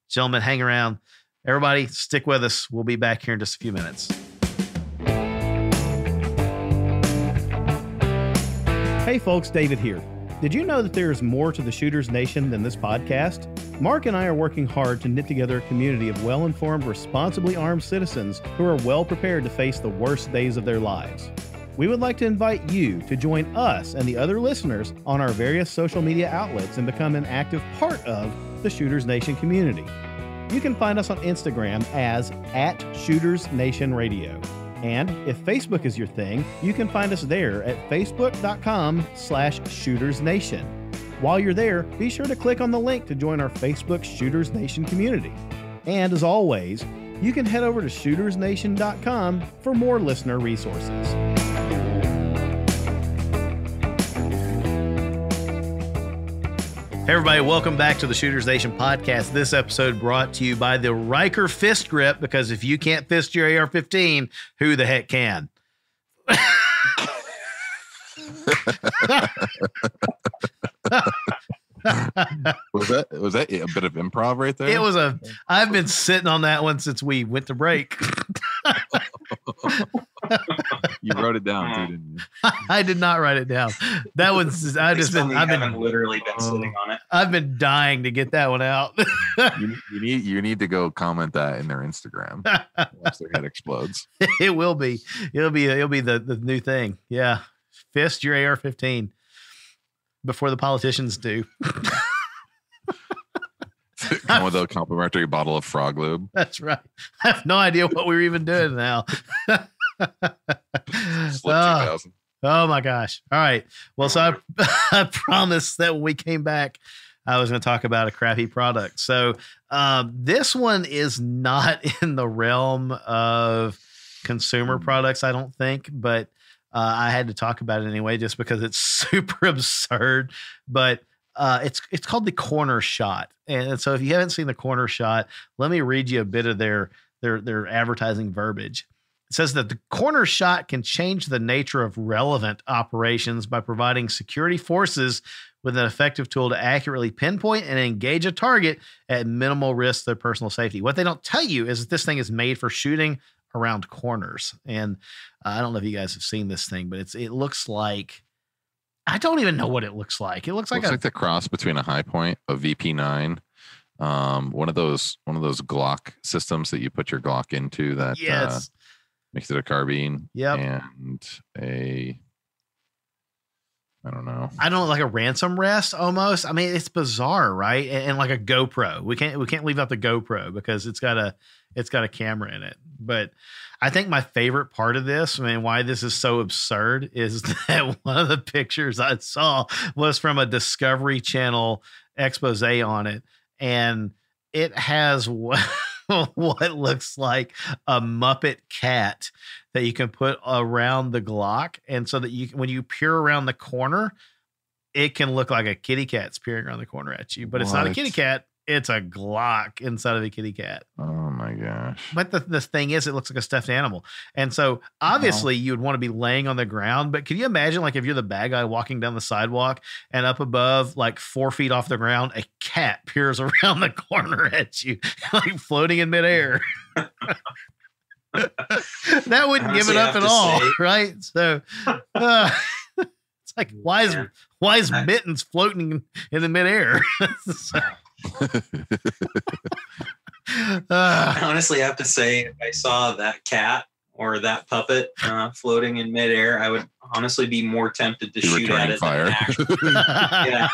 Gentlemen, hang around. Everybody, stick with us. We'll be back here in just a few minutes. Hey, folks, David here. Did you know that there is more to the Shooters Nation than this podcast? Mark and I are working hard to knit together a community of well-informed, responsibly armed citizens who are well prepared to face the worst days of their lives. We would like to invite you to join us and the other listeners on our various social media outlets and become an active part of the Shooters Nation community. You can find us on Instagram as @ShootersNationRadio. And if Facebook is your thing, you can find us there at facebook.com/ShootersNation. While you're there, be sure to click on the link to join our Facebook Shooters Nation community. And as always, you can head over to shootersnation.com for more listener resources. Hey everybody, welcome back to the Shooters Nation podcast. This episode brought to you by the Riker Fist Grip, because if you can't fist your AR-15, who the heck can? Was that a bit of improv right there? It was I've been sitting on that one since we went to break. You wrote it down too, didn't you? I did not write it down. That one's I've literally been sitting on it. I've been dying to get that one out. you need to go comment that in their Instagram once their head explodes. It will be. It'll be the new thing. Yeah. Fist your AR-15 before the politicians do. Come with a complimentary bottle of frog lube. That's right. I have no idea what we were even doing now. Slip 2000. Oh my gosh. All right. Well, so I promised that when we came back, I was going to talk about a crappy product. So this one is not in the realm of consumer products, I don't think, but I had to talk about it anyway, just because it's super absurd. But it's called the Corner Shot. And so if you haven't seen the Corner Shot, let me read you a bit of their advertising verbiage. It says that the Corner Shot can change the nature of relevant operations by providing security forces with an effective tool to accurately pinpoint and engage a target at minimal risk to their personal safety. What they don't tell you is that this thing is made for shooting around corners. And I don't know if you guys have seen this thing, but it looks like, I don't even know what it looks like. It looks like the cross between a High Point, a VP9, one of those Glock systems that you put your Glock into that makes it a carbine. Yep. And I don't know, like a ransom rest almost. I mean, it's bizarre, right? And like a GoPro. We can't leave out the GoPro because it's got a camera in it. But I think my favorite part of this, I mean, why this is so absurd, is that one of the pictures I saw was from a Discovery Channel expose on it, and it has what looks like a Muppet cat that you can put around the Glock. And so that when you peer around the corner, it can look like a kitty cat's peering around the corner at you, but it's not a kitty cat. It's a Glock inside of a kitty cat. Oh my gosh. But the thing is, it looks like a stuffed animal. And so obviously you would want to be laying on the ground, but can you imagine, like, if you're the bad guy walking down the sidewalk and up above, like 4 feet off the ground, a cat peers around the corner at you, like floating in midair. That wouldn't give it up at all, right? So it's like, why is Mittens floating in the midair? So, I honestly have to say, if I saw that cat or that puppet floating in midair, I would honestly be more tempted to shoot at it. Fire. Yeah,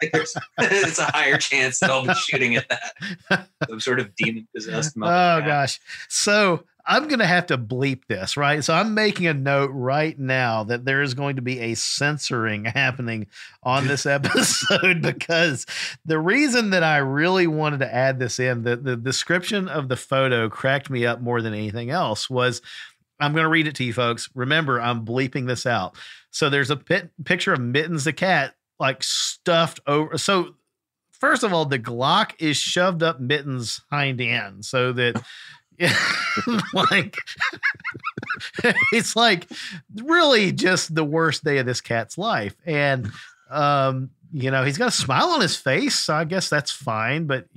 it's a higher chance that I'll be shooting at that. Some sort of demon possessed. Oh gosh! So I'm going to have to bleep this, right? So I'm making a note right now that there is going to be a censoring happening on this episode, because the reason that I really wanted to add this in, the description of the photo cracked me up more than anything else, was, I'm going to read it to you folks. Remember, I'm bleeping this out. So there's a picture of Mittens the cat, like stuffed over. So first of all, the Glock is shoved up Mittens' hind end so that like it's like really just the worst day of this cat's life. And he's got a smile on his face, so I guess that's fine. But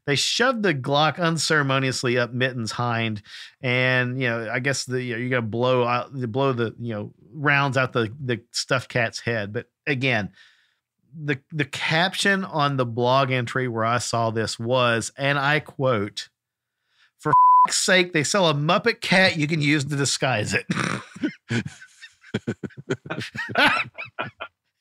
they shoved the Glock unceremoniously up Mittens' hind, and I guess you got to blow the rounds out the stuffed cat's head. But again, the caption on the blog entry where I saw this was, and I quote, "For sake, they sell a Muppet cat you can use to disguise it."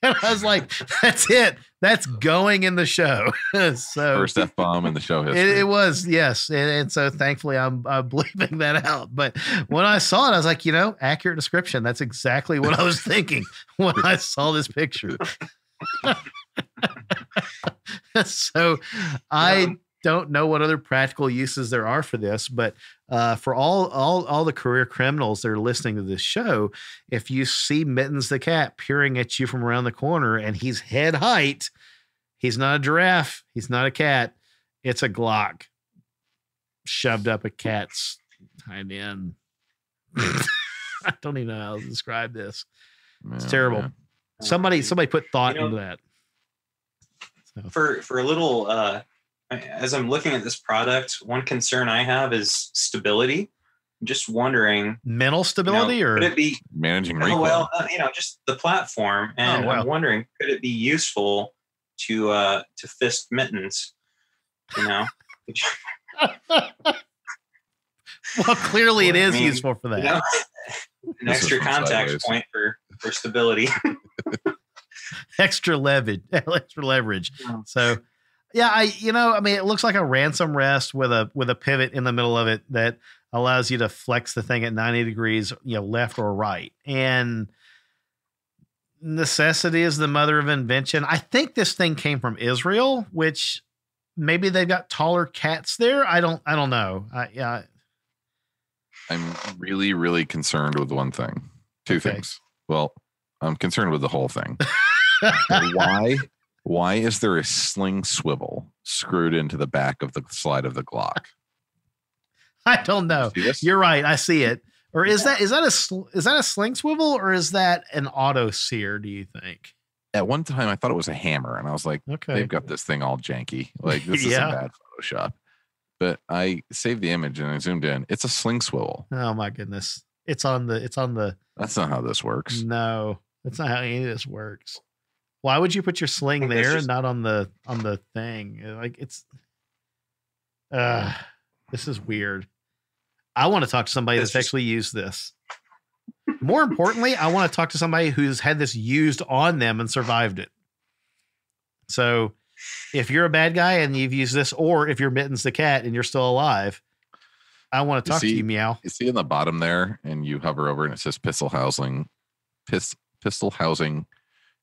And I was like, that's it. That's going in the show. So first F-bomb in the show history. It was, yes. And so thankfully I'm bleeping that out. But when I saw it, I was like, accurate description. That's exactly what I was thinking when I saw this picture. So I don't know what other practical uses there are for this, but for all the career criminals that are listening to this show, if you see Mittens the cat peering at you from around the corner and he's head height, he's not a giraffe, he's not a cat, it's a Glock shoved up a cat's hind end. I don't even know how to describe this. It's terrible. Man. Somebody put thought into that. So. For a little as I'm looking at this product, one concern I have is stability. I'm just wondering, mental stability, or could it be managing recoil? Well, just the platform, and I'm wondering, could it be useful to fist Mittens? Well, clearly it is useful for that. An extra contact point for stability. Extra leverage. Yeah. So. Yeah, it looks like a ransom rest with a pivot in the middle of it that allows you to flex the thing at 90 degrees, left or right. And necessity is the mother of invention. I think this thing came from Israel, which maybe they've got taller cats there. I don't know. I'm really, really concerned with one thing. Two things. Well, I'm concerned with the whole thing. Why is there a sling swivel screwed into the back of the slide of the Glock? I don't know. You're right. I see it. Or is that a sling swivel, or is that an auto sear, do you think? At one time I thought it was a hammer, and I was like, okay, they've got this thing all janky. Like, this is some bad Photoshop. But I saved the image and I zoomed in. It's a sling swivel. Oh my goodness. It's on the That's not how this works. No, that's not how any of this works. Why would you put your sling there and not on the thing? Like, it's this is weird. I want to talk to somebody that's actually used this. More importantly, I want to talk to somebody who's had this used on them and survived it. So if you're a bad guy and you've used this, or if you're Mittens the cat and you're still alive, I want to talk to you, Meow. You see in the bottom there, and you hover over and it says pistol housing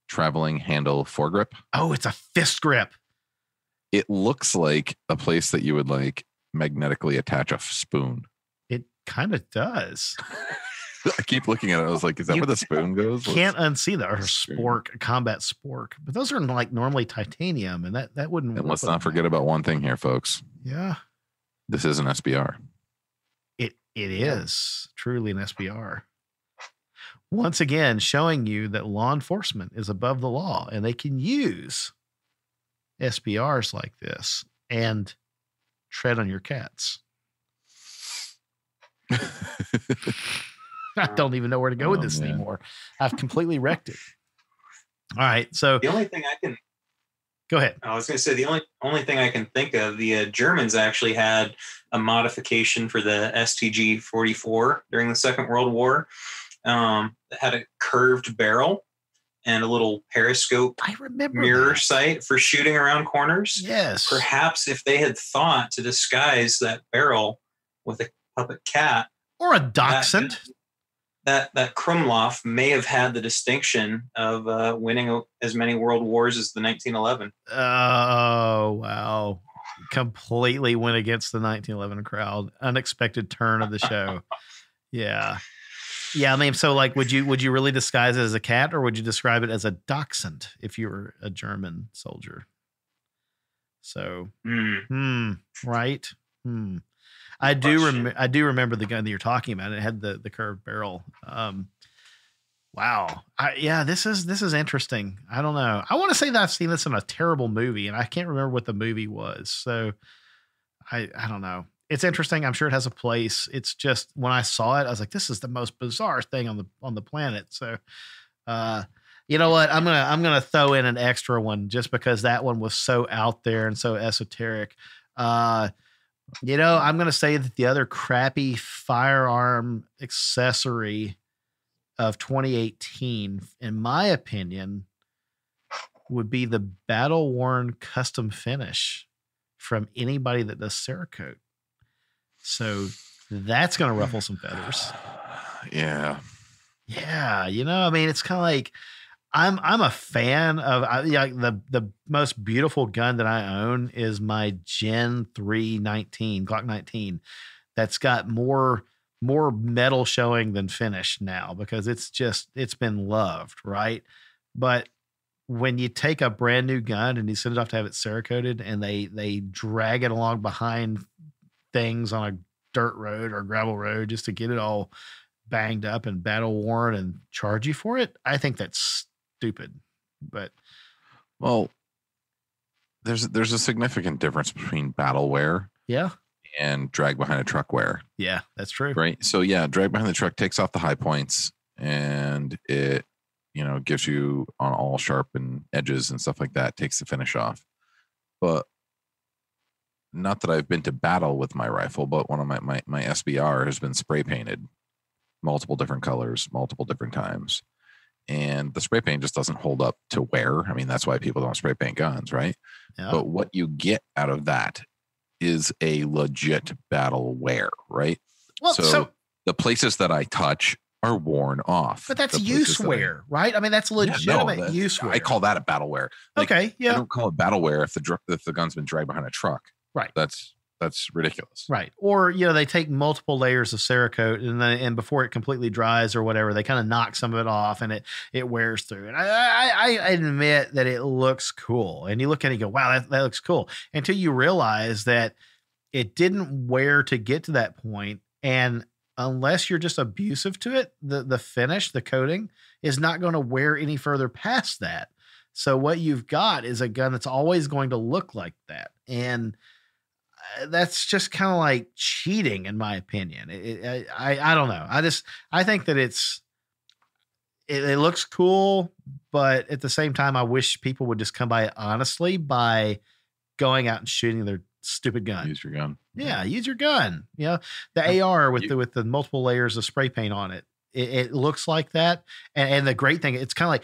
traveling handle foregrip. Oh, it's a fist grip. It looks like a place that you would like magnetically attach a spoon. It kind of does. I keep looking at it. I was like, is that where the spoon goes? Can't unsee that. Or spork, combat spork. But those are like normally titanium, and that wouldn't. And let's not forget about one thing here, folks. Yeah. This is an SBR. It is truly an SBR. Once again, showing you that law enforcement is above the law, and they can use SBRs like this and tread on your cats. I don't even know where to go with this anymore. I've completely wrecked it. All right. So the only thing I can go ahead. I was going to say the only thing I can think of, the Germans actually had a modification for the STG-44 during the Second World War. That had a curved barrel and a little periscope mirror sight for shooting around corners. Yes. Perhaps if they had thought to disguise that barrel with a puppet cat or a dachshund, that Krumloff may have had the distinction of winning as many world wars as the 1911. Oh, wow. Completely went against the 1911 crowd. Unexpected turn of the show. Yeah. Yeah, I mean, so like, would you really disguise it as a cat, or would you describe it as a dachshund if you were a German soldier? So, right. I do remember the gun that you're talking about. It had the curved barrel. Wow. This is interesting. I don't know. I want to say that I've seen this in a terrible movie, and I can't remember what the movie was. So I don't know. It's interesting. I'm sure it has a place. It's just when I saw it, I was like, this is the most bizarre thing on the planet. So, you know what? I'm gonna throw in an extra one just because that one was so out there and so esoteric. I'm going to say that the other crappy firearm accessory of 2018, in my opinion, would be the battle-worn custom finish from anybody that does Cerakote. So that's going to ruffle some feathers. Yeah. Yeah. I mean, it's kind of like, I'm a fan of the most beautiful gun that I own is my Gen 3 Glock 19. That's got more metal showing than finish now because it's been loved, right? But when you take a brand new gun and you send it off to have it Cerakoted and they drag it along behind things on a dirt road or gravel road just to get it all banged up and battle worn and charge you for it, I think that's stupid. But there's a significant difference between battle wear and drag behind a truck wear. Yeah, that's true. Right. So yeah, drag behind the truck takes off the high points and it gives you on all sharpened edges and stuff like that, takes the finish off. But not that I've been to battle with my rifle, but one of my SBR has been spray painted multiple different colors, multiple different times. And the spray paint just doesn't hold up to wear. I mean, that's why people don't spray paint guns, right? Yeah. But what you get out of that is a legit battle wear, right? Well, so the places that I touch are worn off. But that's use wear, right? I mean, that's legitimate use wear. I call that a battle wear. Like, okay, yeah. I don't call it battle wear if the gun's been dragged behind a truck. Right. That's ridiculous. Right. Or, they take multiple layers of Cerakote and before it completely dries or whatever, they kind of knock some of it off and it wears through. And I admit that it looks cool. And you look at it and you go, wow, that looks cool. Until you realize that it didn't wear to get to that point. And unless you're just abusive to it, the finish, the coating is not going to wear any further past that. So what you've got is a gun that's always going to look like that. And that's just kind of like cheating, in my opinion. I don't know. I think that it looks cool, but at the same time, I wish people would just come by it honestly by going out and shooting their stupid gun. Use your gun. Yeah, use your gun. The AR with the multiple layers of spray paint on it. It looks like that. And the great thing, it's kind of like,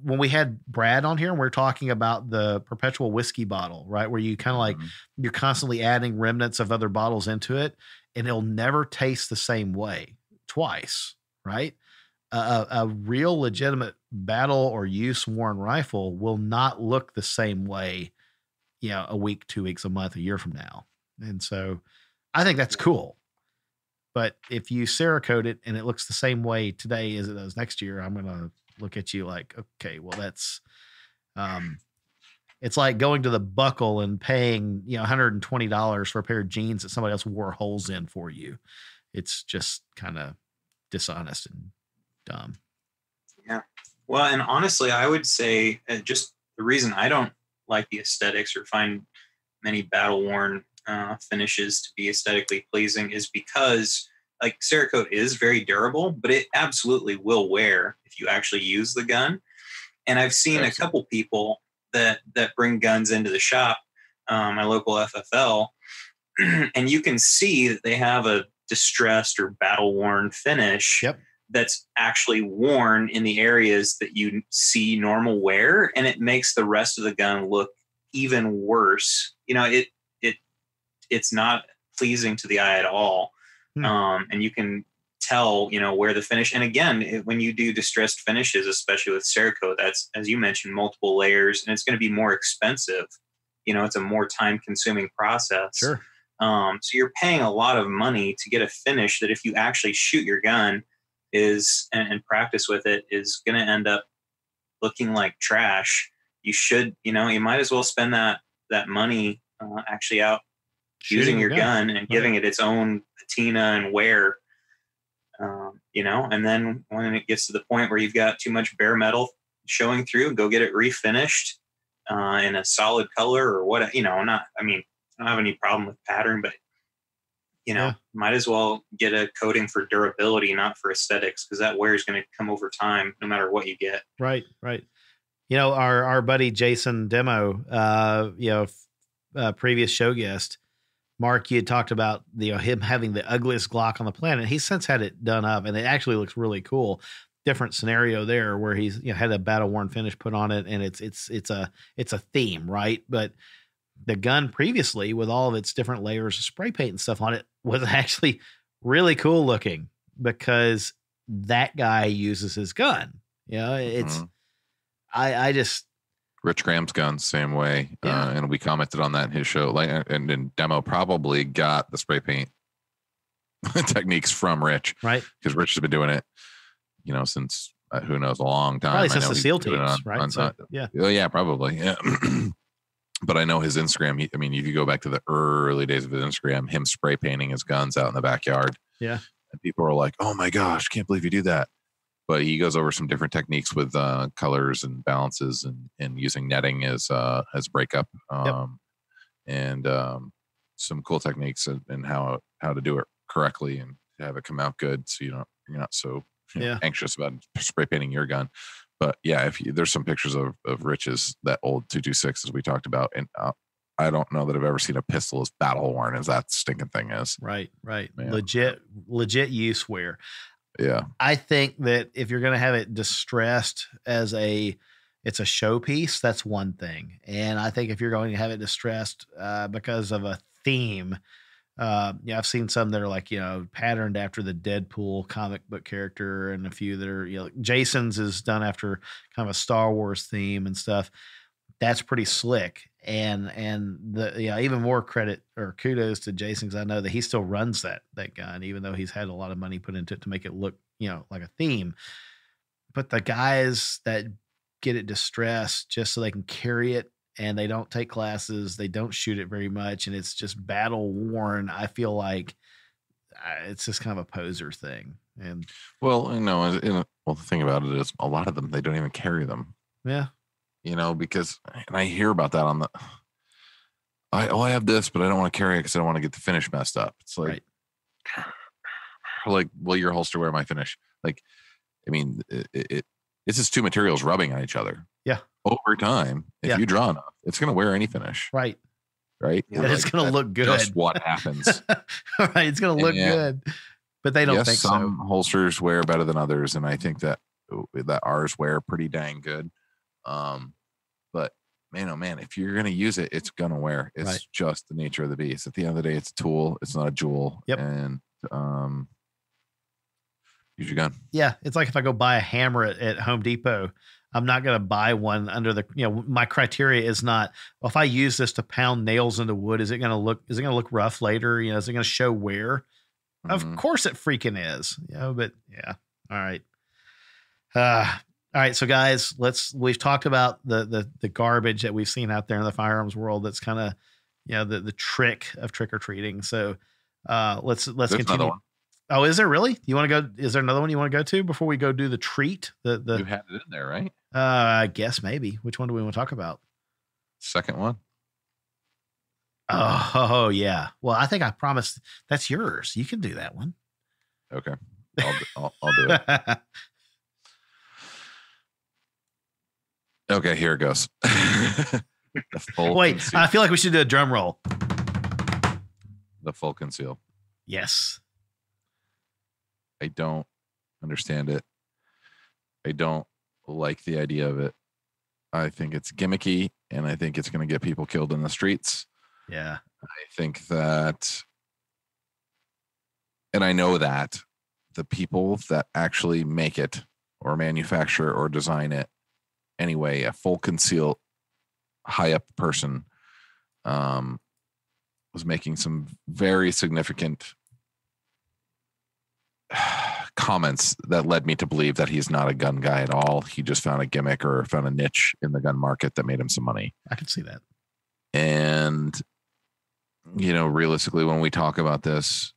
when we had Brad on here and we're talking about the perpetual whiskey bottle, right? Where you kind of like, you're constantly adding remnants of other bottles into it and it'll never taste the same way twice, right? A real legitimate battle or use worn rifle will not look the same way, a week, 2 weeks, a month, a year from now. And so I think that's cool. But if you Cerakote it and it looks the same way today as it does next year, I'm going to look at you like, okay, well, that's, it's like going to the Buckle and paying, $120 for a pair of jeans that somebody else wore holes in for you. It's just kind of dishonest and dumb. Yeah. Well, and honestly, I would say just the reason I don't like the aesthetics or find many battle worn finishes to be aesthetically pleasing is because like Cerakote is very durable, but it absolutely will wear if you actually use the gun. And I've seen a couple people that bring guns into the shop, my local FFL, and you can see that they have a distressed or battle worn finish. Yep. That's actually worn in the areas that you see normal wear, and it makes the rest of the gun look even worse. It's not pleasing to the eye at all. And you can tell, where the finish, and again, when you do distressed finishes, especially with Cerakote, that's, as you mentioned, multiple layers, and it's going to be more expensive. It's a more time consuming process. Sure. So you're paying a lot of money to get a finish that if you actually shoot your gun and practice with it is going to end up looking like trash. You should, you might as well spend that money actually out using your gun and giving it its own patina and wear, and then when it gets to the point where you've got too much bare metal showing through, go get it refinished in a solid color or what, I don't have any problem with pattern, but might as well get a coating for durability, not for aesthetics, because that wear is going to come over time no matter what you get. Right. Our buddy Jason Demo, previous show guest, Mark, you had talked about him having the ugliest Glock on the planet. He's since had it done up, and it actually looks really cool. Different scenario there where he's had a battle worn finish put on it, and it's a theme, right? But the gun previously, with all of its different layers of spray paint and stuff on it, was actually really cool looking because that guy uses his gun. I just. Rich Graham's gun, same way. Yeah. And we commented on that in his show. And then Demo probably got the spray paint techniques from Rich. Right. Because Rich has been doing it, since who knows, a long time. Probably since the SEAL teams, right? Yeah, probably. Yeah. But I know his Instagram. If you go back to the early days of his Instagram, him spray painting his guns out in the backyard. Yeah. And people are like, oh my gosh, can't believe you do that. But he goes over some different techniques with colors and balances and using netting as breakup and some cool techniques and how to do it correctly and have it come out good. So you're not so anxious about spray painting your gun. But yeah, there's some pictures of Rich's, that old 226 as we talked about. And I don't know that I've ever seen a pistol as battle worn as that stinking thing is. Right. Man. Legit use wear. Yeah. I think that if you're going to have it distressed as it's a showpiece, that's one thing. And I think if you're going to have it distressed because of a theme, Yeah, I've seen some that are like, patterned after the Deadpool comic book character, and a few that are, Jason's is done after kind of a Star Wars theme and stuff. That's pretty slick. And even more credit or kudos to Jason, because I know that he still runs that gun, even though he's had a lot of money put into it to make it look, like a theme. But the guys that get it distressed just so they can carry it, and they don't take classes, they don't shoot it very much, and it's just battle worn, I feel like it's just kind of a poser thing. And well, the thing about it is a lot of them, they don't even carry them. Yeah. Because, and I hear about that I have this, but I don't want to carry it because I don't want to get the finish messed up. It's like, will your holster wear my finish? Like, I mean, it's just two materials rubbing on each other. Yeah. Over time, if you draw enough, it's going to wear any finish. Right. Right. And it's going to look good. Just what happens. Right. It's going to look good, but they don't think some so. Holsters wear better than others. And I think that ours wear pretty dang good. But man, oh man, if you're going to use it, it's going to wear. It's just the nature of the beast. At the end of the day, it's a tool. It's not a jewel. Yep. And, use your gun. Yeah. It's like if I go buy a hammer at Home Depot, I'm not going to buy one under my criteria is not, well, if I use this to pound nails into wood, is it going to look rough later? Is it going to show wear? Mm-hmm. Of course it freaking is, but yeah. All right. All right. So guys, we've talked about the garbage that we've seen out there in the firearms world. That's kind of, the trick of trick or treating. So let's There's continue. Oh, is there really? You want to go? Is there another one you want to go to before we go do the treat? You had it in there, right? I guess maybe. Which one do we want to talk about? Second one. Oh yeah. Well, I think I promised that's yours. You can do that one. Okay. I'll do it. Okay, here it goes. Wait, conceal. I feel like we should do a drum roll. The full conceal. Yes. I don't understand it. I don't like the idea of it. I think it's gimmicky, and I think it's going to get people killed in the streets. Yeah. I think that, and I know that the people that actually make it or manufacture or design it anyway, a full conceal high up person was making some very significant comments that led me to believe that he's not a gun guy at all. He just found a gimmick or found a niche in the gun market that made him some money. I can see that. And, realistically, when we talk about this,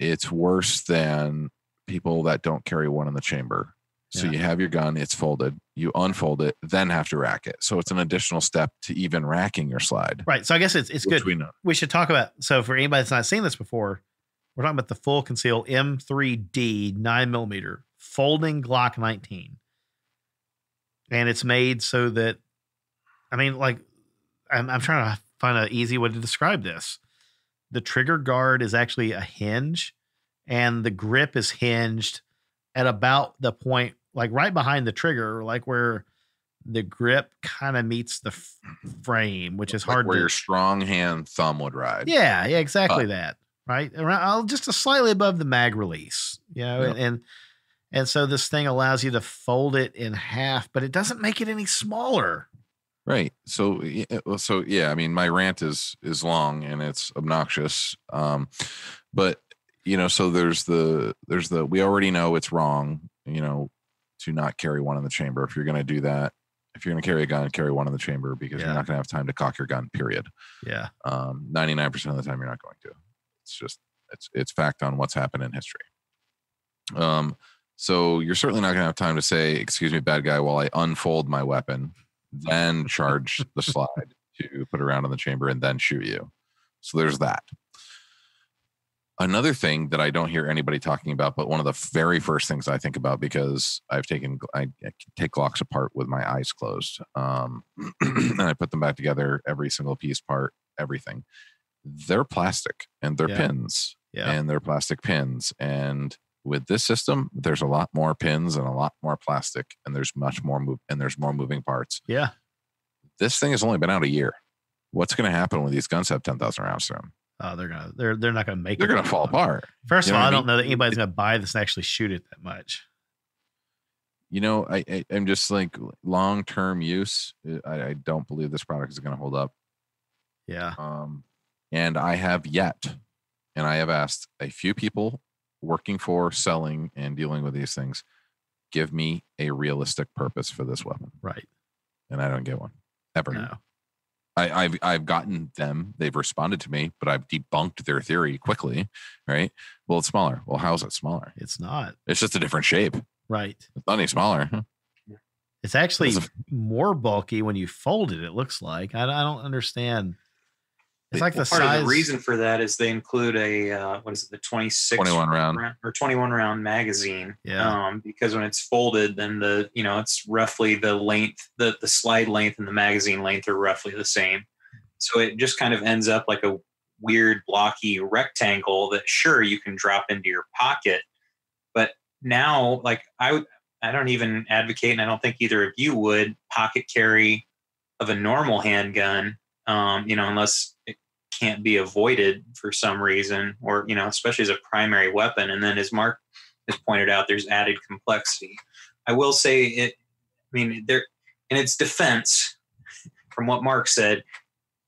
it's worse than people that don't carry one in the chamber. So you have your gun, it's folded, you unfold it, then have to rack it. So it's an additional step to even racking your slide. Right. So I guess it's good. We should talk about, so for anybody that's not seen this before, we're talking about the full conceal M3D 9mm folding Glock 19. And it's made so that, I'm trying to find an easy way to describe this. The trigger guard is actually a hinge, and the grip is hinged at about the point, like right behind the trigger, like where the grip kind of meets the frame, which is hard where your strong hand thumb would ride. Yeah, exactly that. Right around just a slightly above the mag release, and so this thing allows you to fold it in half, but it doesn't make it any smaller. Right. So yeah, my rant is long and it's obnoxious. But so there's the we already know it's wrong, to not carry one in the chamber. If you're going to do that, if you're going to carry a gun, carry one in the chamber, because you're not going to have time to cock your gun, period. Yeah. 99% of the time you're not going to. It's just, it's fact on what's happened in history. So you're certainly not going to have time to say, excuse me, bad guy, while I unfold my weapon, then charge the slide to put it around in the chamber and then shoot you. So there's that. Another thing that I don't hear anybody talking about, but one of the very first things I think about, because I take Glocks apart with my eyes closed, and I put them back together, every single piece part, everything. They're plastic and they're pins, and they're plastic pins. And with this system, there's a lot more pins and a lot more plastic, and there's much more there's more moving parts. Yeah. This thing has only been out a year. What's going to happen when these guns have 10,000 rounds to them? Oh, they're not gonna make They're it. gonna fall apart. First You of know all, what I I don't mean? know that anybody's gonna buy this and actually shoot it that much. You know, I'm just like long-term use. I don't believe this product is gonna hold up. Yeah. And I have asked a few people working for, selling, and dealing with these things, give me a realistic purpose for this weapon. Right. And I don't get one ever. No. I've gotten them. They've responded to me, but I've debunked their theory quickly. Right. Well, it's smaller. Well, how is it smaller? It's not. It's just a different shape. Right. It's not any smaller. It's actually more bulky when you fold it. It looks like I don't understand. It's like the part size. of the reason for that is they include a the 21 round or 21 round magazine. Yeah. Because when it's folded, then it's roughly the length, the slide length and the magazine length are roughly the same. So it just kind of ends up like a weird blocky rectangle that sure you can drop into your pocket, but now like I don't even advocate, and I don't think either of you would, pocket carry of a normal handgun. Unless it can't be avoided for some reason, or, especially as a primary weapon. And then as Mark has pointed out, there's added complexity. I will say there, in its defense, from what Mark said,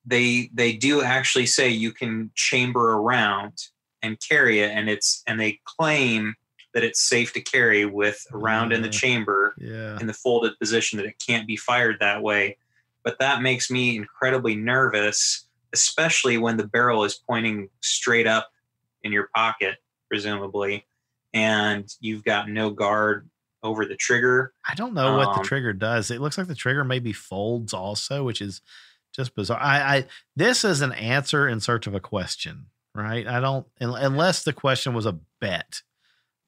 they do actually say you can chamber around and carry it. And they claim that it's safe to carry with a round in the chamber in the folded position, that it can't be fired that way. But that makes me incredibly nervous, especially when the barrel is pointing straight up in your pocket, presumably, and you've got no guard over the trigger. I don't know what the trigger does. It looks like the trigger maybe folds also, which is just bizarre. This is an answer in search of a question, right? I don't, unless the question was a bet.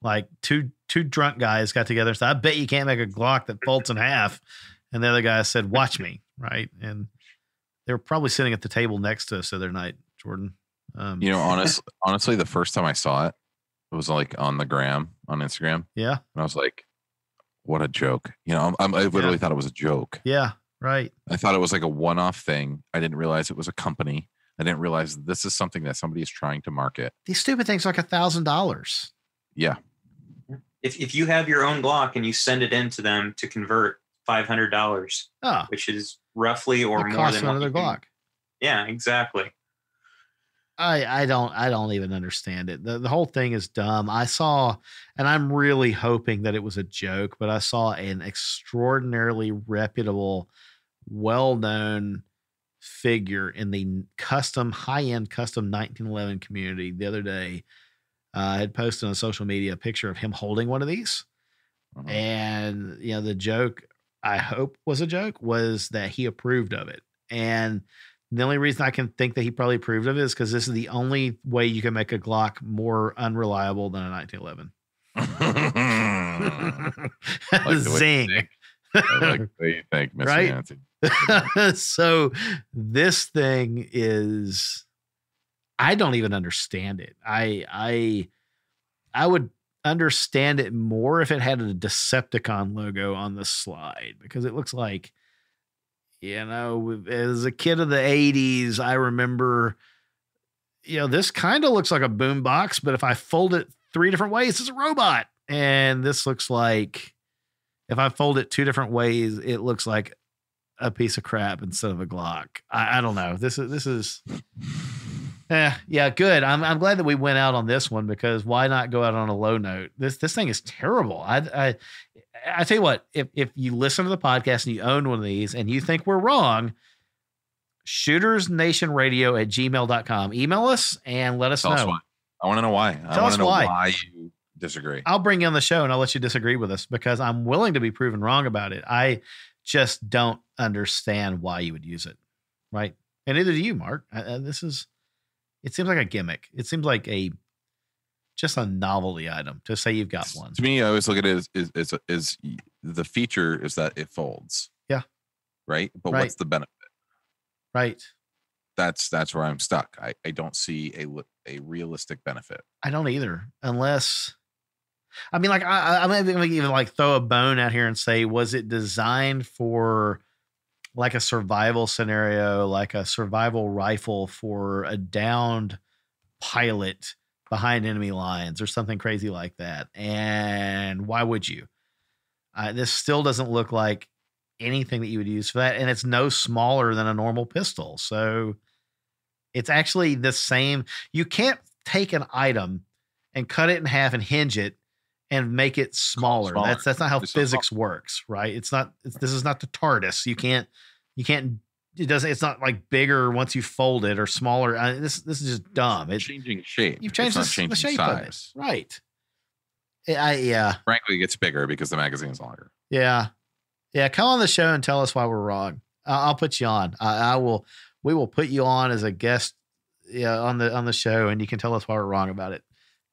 Like two drunk guys got together and said, I bet you can't make a Glock that folds in half. And the other guy said, watch me. Right. And they were probably sitting at the table next to us the other night, Jordan. Honestly, the first time I saw it, it was like on the gram, on Instagram. Yeah. And I was like, what a joke. I literally thought it was a joke. Yeah. Right. I thought it was like a one-off thing. I didn't realize it was a company. I didn't realize this is something that somebody is trying to market. These stupid things are like $1,000. Yeah. If you have your own Glock and you send it in to them to convert $500, which is roughly or more than another Glock. Yeah, exactly. I don't even understand it. The whole thing is dumb. I saw, and I'm really hoping that it was a joke, but I saw an extraordinarily reputable, well-known figure in the high-end custom 1911 community the other day. I had posted on social media a picture of him holding one of these. Uh-huh. And, the joke, I hope was a joke, was that he approved of it. And the only reason I can think that he probably approved of it is because this is the only way you can make a Glock more unreliable than a 1911. Zing. I like the way you think, Mr. Right? Nancy. So this thing is, I don't even understand it. I would understand it more if it had a Decepticon logo on the slide, because it looks like, as a kid of the 80s, I remember, this kind of looks like a boom box, but if I fold it 3 different ways, it's a robot. And this looks like, if I fold it 2 different ways, it looks like a piece of crap instead of a Glock. I don't know. This is yeah, good. I'm glad that we went out on this one, because why not go out on a low note? This thing is terrible. I tell you what, if you listen to the podcast and you own one of these and you think we're wrong, shootersnationradio@gmail.com. Email us and let us know. Why. I want to know why. I want to know why you disagree. I'll bring you on the show and I'll let you disagree with us, because I'm willing to be proven wrong about it. I just don't understand why you would use it. Right. And neither do you, Mark. It seems like a gimmick. It seems like just a novelty item to say you've got one. To me, I always look at it as the feature is that it folds. Yeah. Right. But what's the benefit? Right. That's where I'm stuck. I don't see a realistic benefit. I don't either, unless, I'm even like throw a bone out here and say, was it designed for like a survival scenario, like a survival rifle for a downed pilot behind enemy lines or something crazy like that. And why would you? This still doesn't look like anything that you would use for that. And it's no smaller than a normal pistol. So it's actually the same. You can't take an item and cut it in half and hinge it and make it smaller. That's not how physics works, right? This is not the TARDIS. It's not like bigger once you fold it or smaller. This is just dumb. It's changing shape. You've changed the shape size. Of it. Right. Yeah. Frankly, it gets bigger because the magazine's longer. Yeah. Yeah. Come on the show and tell us why we're wrong. I'll put you on. We will put you on as a guest on the show, and you can tell us why we're wrong about it.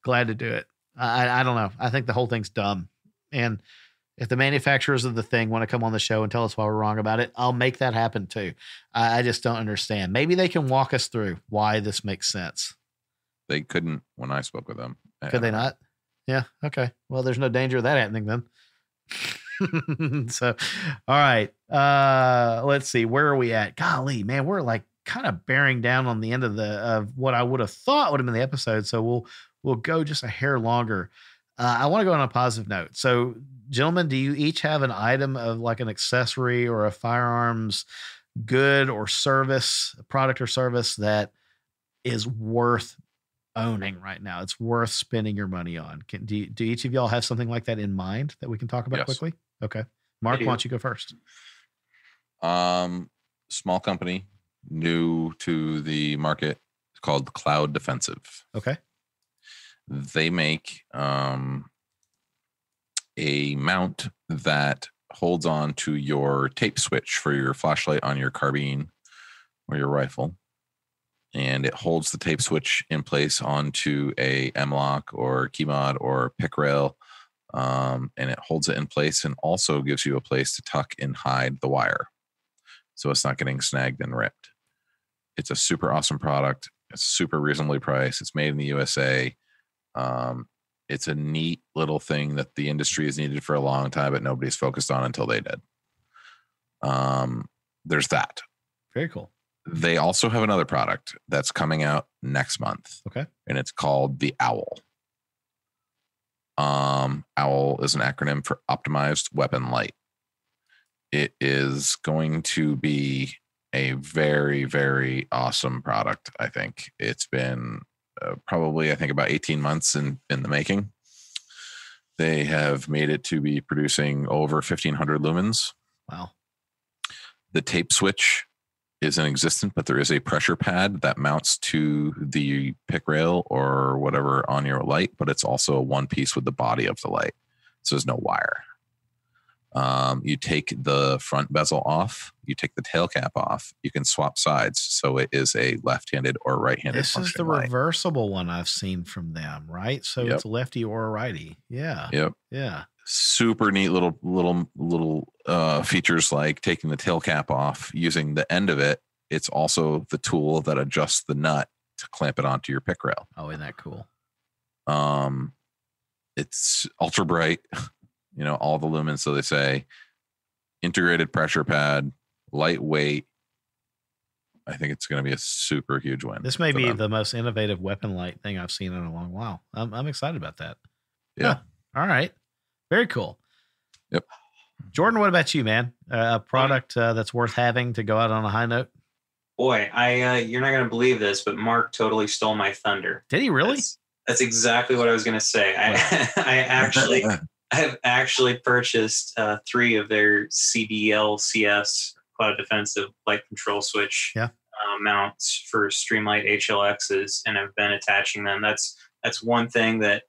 Glad to do it. I don't know. I think the whole thing's dumb. And if the manufacturers of the thing want to come on the show and tell us why we're wrong about it, I'll make that happen too. I just don't understand. Maybe they can walk us through why this makes sense. They couldn't when I spoke with them. Could they not? Yeah. Okay. Well, there's no danger of that happening then. So, all right. Let's see. Where are we at? Golly, man, we're like kind of bearing down on the end of what I would have thought would have been the episode. So we'll go just a hair longer. I want to go on a positive note. So, gentlemen, do you each have an item of like an accessory or a firearms good or service, a product or service that is worth owning right now? It's worth spending your money on. Do each of y'all have something like that in mind that we can talk about quickly? Okay. Mark, why don't you go first? Small company, new to the market. It's called Cloud Defensive. Okay. They make a mount that holds on to your tape switch for your flashlight on your carbine or your rifle. And it holds the tape switch in place onto a M-lock or key mod or pick rail. And it holds it in place and also gives you a place to tuck and hide the wire, so it's not getting snagged and ripped. It's a super awesome product. It's super reasonably priced. It's made in the USA. It's a neat little thing that the industry has needed for a long time, but nobody's focused on until they did. There's that. Very cool. They also have another product that's coming out next month. Okay. And it's called the OWL. OWL is an acronym for Optimized Weapon Light. It is going to be a very, very awesome product. I think it's been probably, about 18 months in the making. They have made it to be producing over 1,500 lumens. Wow. The tape switch isn't existent, but there is a pressure pad that mounts to the pick rail or whatever on your light, but it's also one piece with the body of the light. So there's no wire. You take the front bezel off, you take the tail cap off, you can swap sides. So it is a left-handed or right-handed. This is the reversible one I've seen from them, right? So it's lefty or righty. Yeah. Yep. Yeah. Super neat little features like taking the tail cap off, using the end of it. It's also the tool that adjusts the nut to clamp it onto your pick rail. Oh, isn't that cool? It's ultra bright, all the lumens. So they say integrated pressure pad, lightweight. I think it's going to be a super huge win. This may be the most innovative weapon light thing I've seen in a long while. I'm excited about that. Yeah. All right. Very cool. Yep. Jordan, what about you, man? A product that's worth having to go out on a high note? Boy, you're not going to believe this, but Mark totally stole my thunder. Did he really? That's exactly what I was going to say. I have actually purchased 3 of their CDLCS Cloud Defensive Light Control Switch mounts for Streamlight HLXs, and I've been attaching them. That's one thing that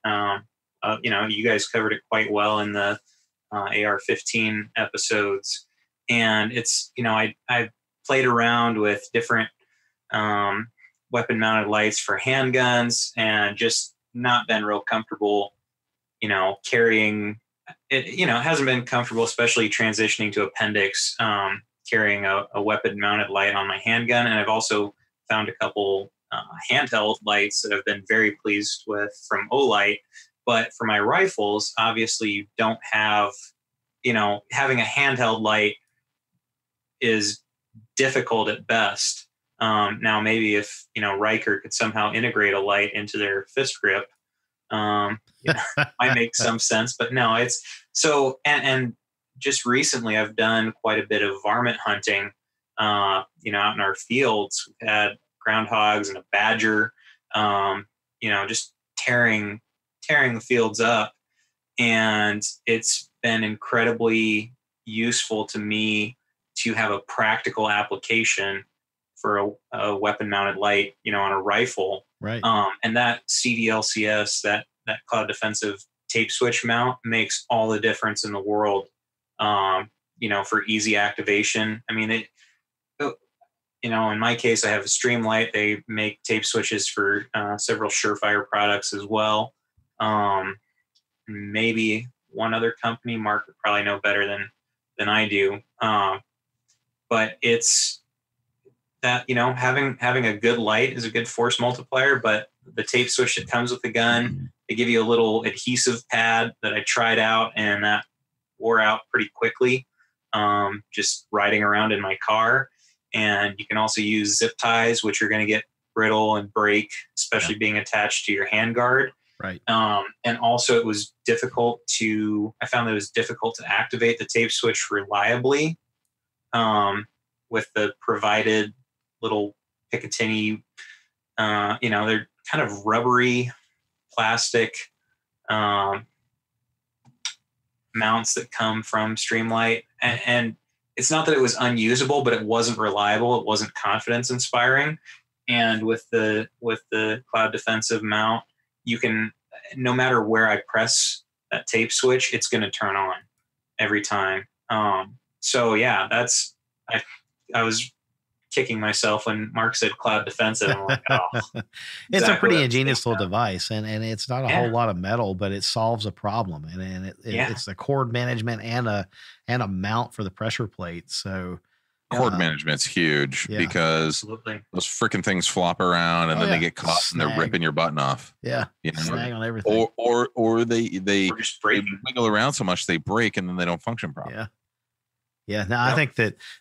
you guys covered it quite well in the AR-15 episodes, and it's I played around with different weapon mounted lights for handguns and just not been real comfortable carrying it. It hasn't been comfortable, especially transitioning to appendix, carrying a weapon mounted light on my handgun. And I've also found a couple handheld lights that I've been very pleased with from Olight. But for my rifles, obviously you don't have, having a handheld light is difficult at best. Now, maybe if, Riker could somehow integrate a light into their fist grip, might make some sense, but no, it's so, and just recently I've done quite a bit of varmint hunting, out in our fields. We've had groundhogs and a badger, just tearing the fields up. And it's been incredibly useful to me to have a practical application for a weapon mounted light, on a rifle. Right. And that CDLCS, that cloud defensive tape switch mount makes all the difference in the world, for easy activation. I mean, in my case, I have a Streamlight. They make tape switches for several Surefire products as well. Maybe one other company. Mark would probably know better than I do. But it's that, having a good light is a good force multiplier, but the tape switch that comes with the gun, they give you a little adhesive pad that I tried out, and that wore out pretty quickly, just riding around in my car. And you can also use zip ties, which are going to get brittle and break, especially being attached to your handguard. Right. And also I found that it was difficult to activate the tape switch reliably, with the provided little Picatinny, they're kind of rubbery plastic, mounts that come from Streamlight. And it's not that it was unusable, but it wasn't reliable. It wasn't confidence inspiring. And with the cloud defensive mount, you can, no matter where I press that tape switch, it's going to turn on every time. So yeah, I was kicking myself when Mark said cloud defensive. I'm like, oh, it's a pretty ingenious little device, and it's not a whole lot of metal, but it solves a problem, and it's the cord management and a mount for the pressure plate. So cord management's huge because those freaking things flop around and then they get caught and they're ripping your button off. Yeah, snag on everything. Or they wiggle around so much they break and then they don't function properly. Yeah. Yeah, no, I think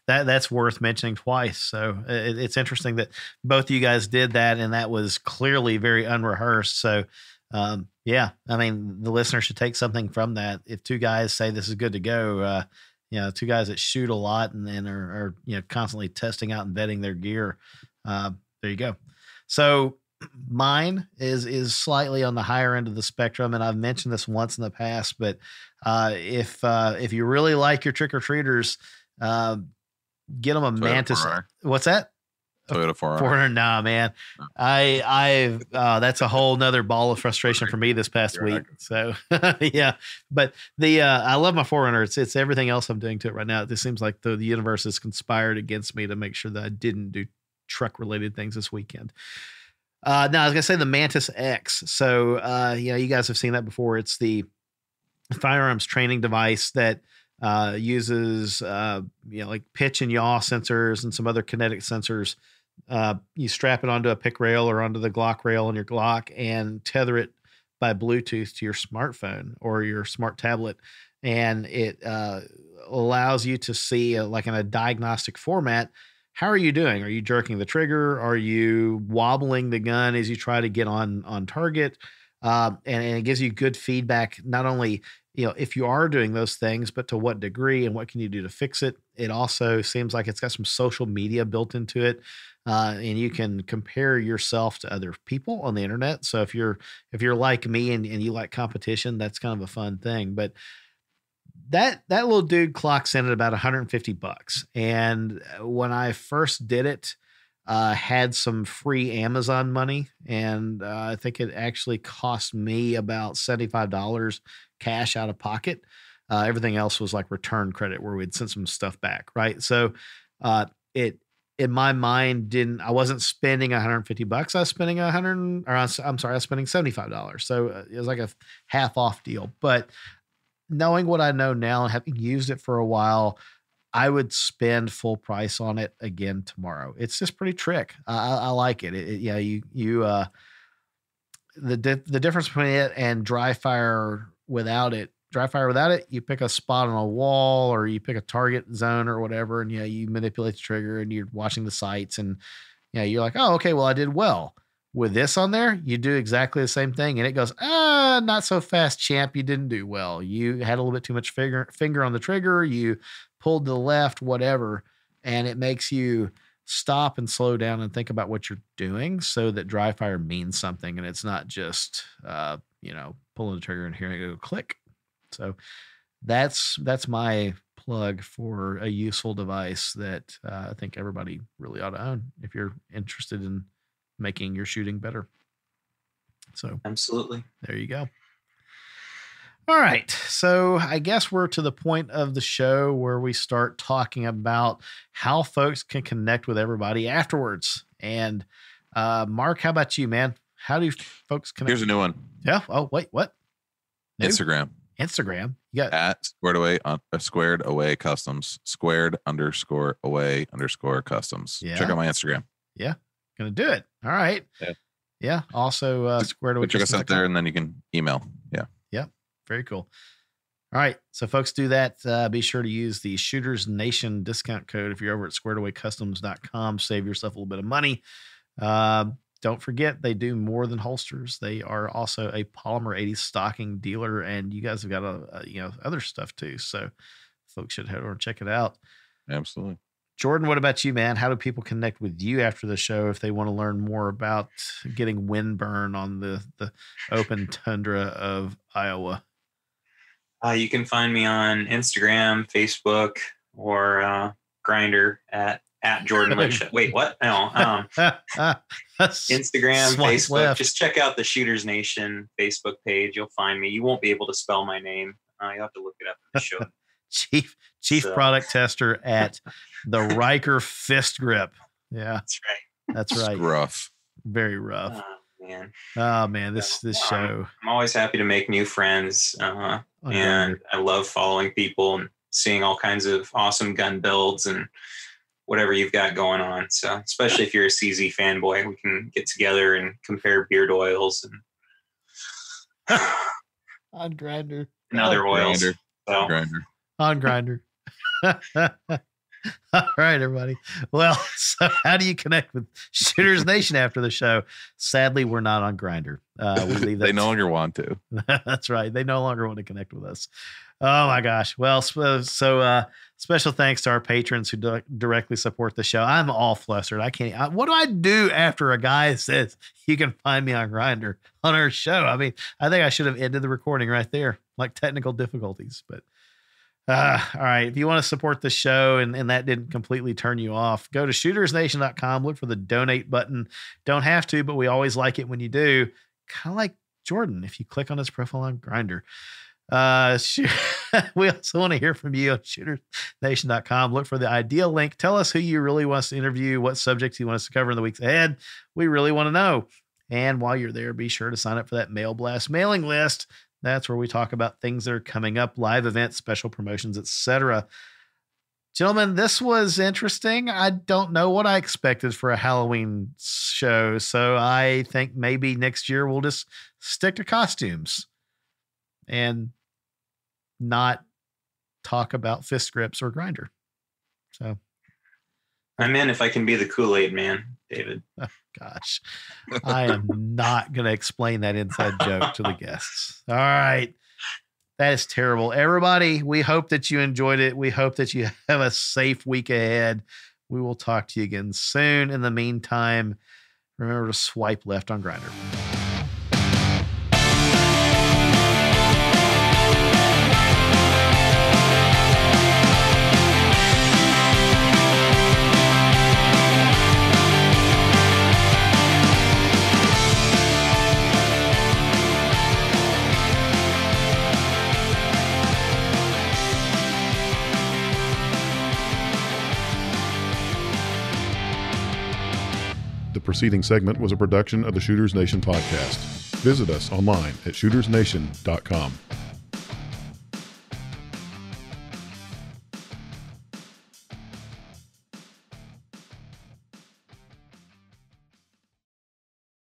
that's worth mentioning twice. So it's interesting that both of you guys did that, and that was clearly very unrehearsed. So, yeah, I mean, the listener should take something from that. If two guys say this is good to go, two guys that shoot a lot and are constantly testing out and vetting their gear, there you go. So mine is slightly on the higher end of the spectrum, and I've mentioned this once in the past, but if you really like your trick-or-treaters, get them a Toyota Mantis. 4R. What's that? Toyota 4R. 400. Nah, man. I've that's a whole nother ball of frustration for me this past week. So yeah, but I love my 400. It's everything else I'm doing to it right now. It just seems like the universe has conspired against me to make sure that I didn't do truck related things this weekend. Now I was gonna say the Mantis X. So you guys have seen that before. It's the firearms training device that uses like pitch and yaw sensors and some other kinetic sensors. You strap it onto a pick rail or onto the Glock rail on your Glock and tether it by Bluetooth to your smartphone or your smart tablet, and it allows you to see like in a diagnostic format. How are you doing? Are you jerking the trigger? Are you wobbling the gun as you try to get on target? And it gives you good feedback, not only, if you are doing those things, but to what degree and what can you do to fix it. It also seems like it's got some social media built into it. And you can compare yourself to other people on the internet. So if you're like me and you like competition, that's kind of a fun thing. But that little dude clocks in at about $150. And when I first did it, had some free Amazon money, and I think it actually cost me about $75 cash out of pocket. Everything else was like return credit where we'd send some stuff back. Right. So, it, in my mind, I wasn't spending $150. I was spending I was spending $75. So it was like a half off deal, but knowing what I know now and having used it for a while, I would spend full price on it again tomorrow. It's just pretty trick. I like it. The difference between it and dry fire without it, you pick a spot on a wall or you pick a target zone or whatever, and you manipulate the trigger and you're watching the sights and Yeah, you're like, oh, okay, well, I did well. With this on there, you do exactly the same thing, and it goes, not so fast, champ. You didn't do well. You had a little bit too much finger on the trigger. You pulled to the left, whatever, and it makes you stop and slow down and think about what you're doing so that dry fire means something, and it's not just, pulling the trigger and hearing it go click. So that's my plug for a useful device that I think everybody really ought to own if you're interested in making your shooting better. So absolutely. There you go. All right. So I guess we're to the point of the show where we start talking about how folks can connect with everybody afterwards. And Mark, how about you, man? How do folks connect? Here's a new one. Yeah. Oh, wait, what? New? Instagram. You got at squared away customs, _away _customs. Yeah. Check out my Instagram. Yeah. Gonna do it. All right. Yeah. Also, squared away. Check us out there, and then you can email. Yeah. Very cool. All right. So folks, do that. Be sure to use the Shooters Nation discount code. If you're over at squaredawaycustoms.com, save yourself a little bit of money. Don't forget, they do more than holsters. They are also a Polymer 80 stocking dealer, and you guys have got other stuff too. So folks should head over and check it out. Absolutely. Jordan, what about you, man? How do people connect with you after the show if they want to learn more about getting windburn on the open tundra of Iowa? You can find me on Instagram, Facebook, or Grindr at Jordan Lynch. Wait, what? No. Instagram, Facebook. Left. Just check out the Shooters Nation Facebook page. You'll find me. You won't be able to spell my name. You'll have to look it up in the show. Chief product tester at the Riker Fist Grip. Yeah, that's right. It's rough. Very rough. Man, this show. I'm always happy to make new friends, and I love following people and seeing all kinds of awesome gun builds and whatever you've got going on. So, especially if you're a CZ fanboy, we can get together and compare beard oils and on Grindr and other oils. On Grindr. All right, everybody. Well, so how do you connect with Shooters Nation after the show? Sadly, we're not on Grindr. We leave that. They no longer want to. That's right. They no longer want to connect with us. Oh my gosh. Well, so special thanks to our patrons who directly support the show. I'm all flustered. I can't. What do I do after a guy says you can find me on Grindr on our show? I mean, I think I should have ended the recording right there, like technical difficulties, but. All right. If you want to support the show and that didn't completely turn you off, go to shootersnation.com, look for the donate button. Don't have to, but we always like it when you do. Kind of like Jordan, if you click on his profile on Grindr. We also want to hear from you on shootersnation.com. Look for the ideal link. Tell us who you really want us to interview, what subjects you want us to cover in the weeks ahead. We really want to know. And while you're there, be sure to sign up for that Mail Blast mailing list. That's where we talk about things that are coming up, live events, special promotions, etc. Gentlemen, this was interesting. I don't know what I expected for a Halloween show, so I think maybe next year we'll just stick to costumes and not talk about fist grips or Grindr. So I'm in if I can be the Kool-Aid man, David. Oh, gosh, I am not going to explain that inside joke to the guests. All right. That is terrible. Everybody, we hope that you enjoyed it. We hope that you have a safe week ahead. We will talk to you again soon. In the meantime, remember to swipe left on Grindr. The preceding segment was a production of the Shooters Nation podcast. Visit us online at shootersnation.com.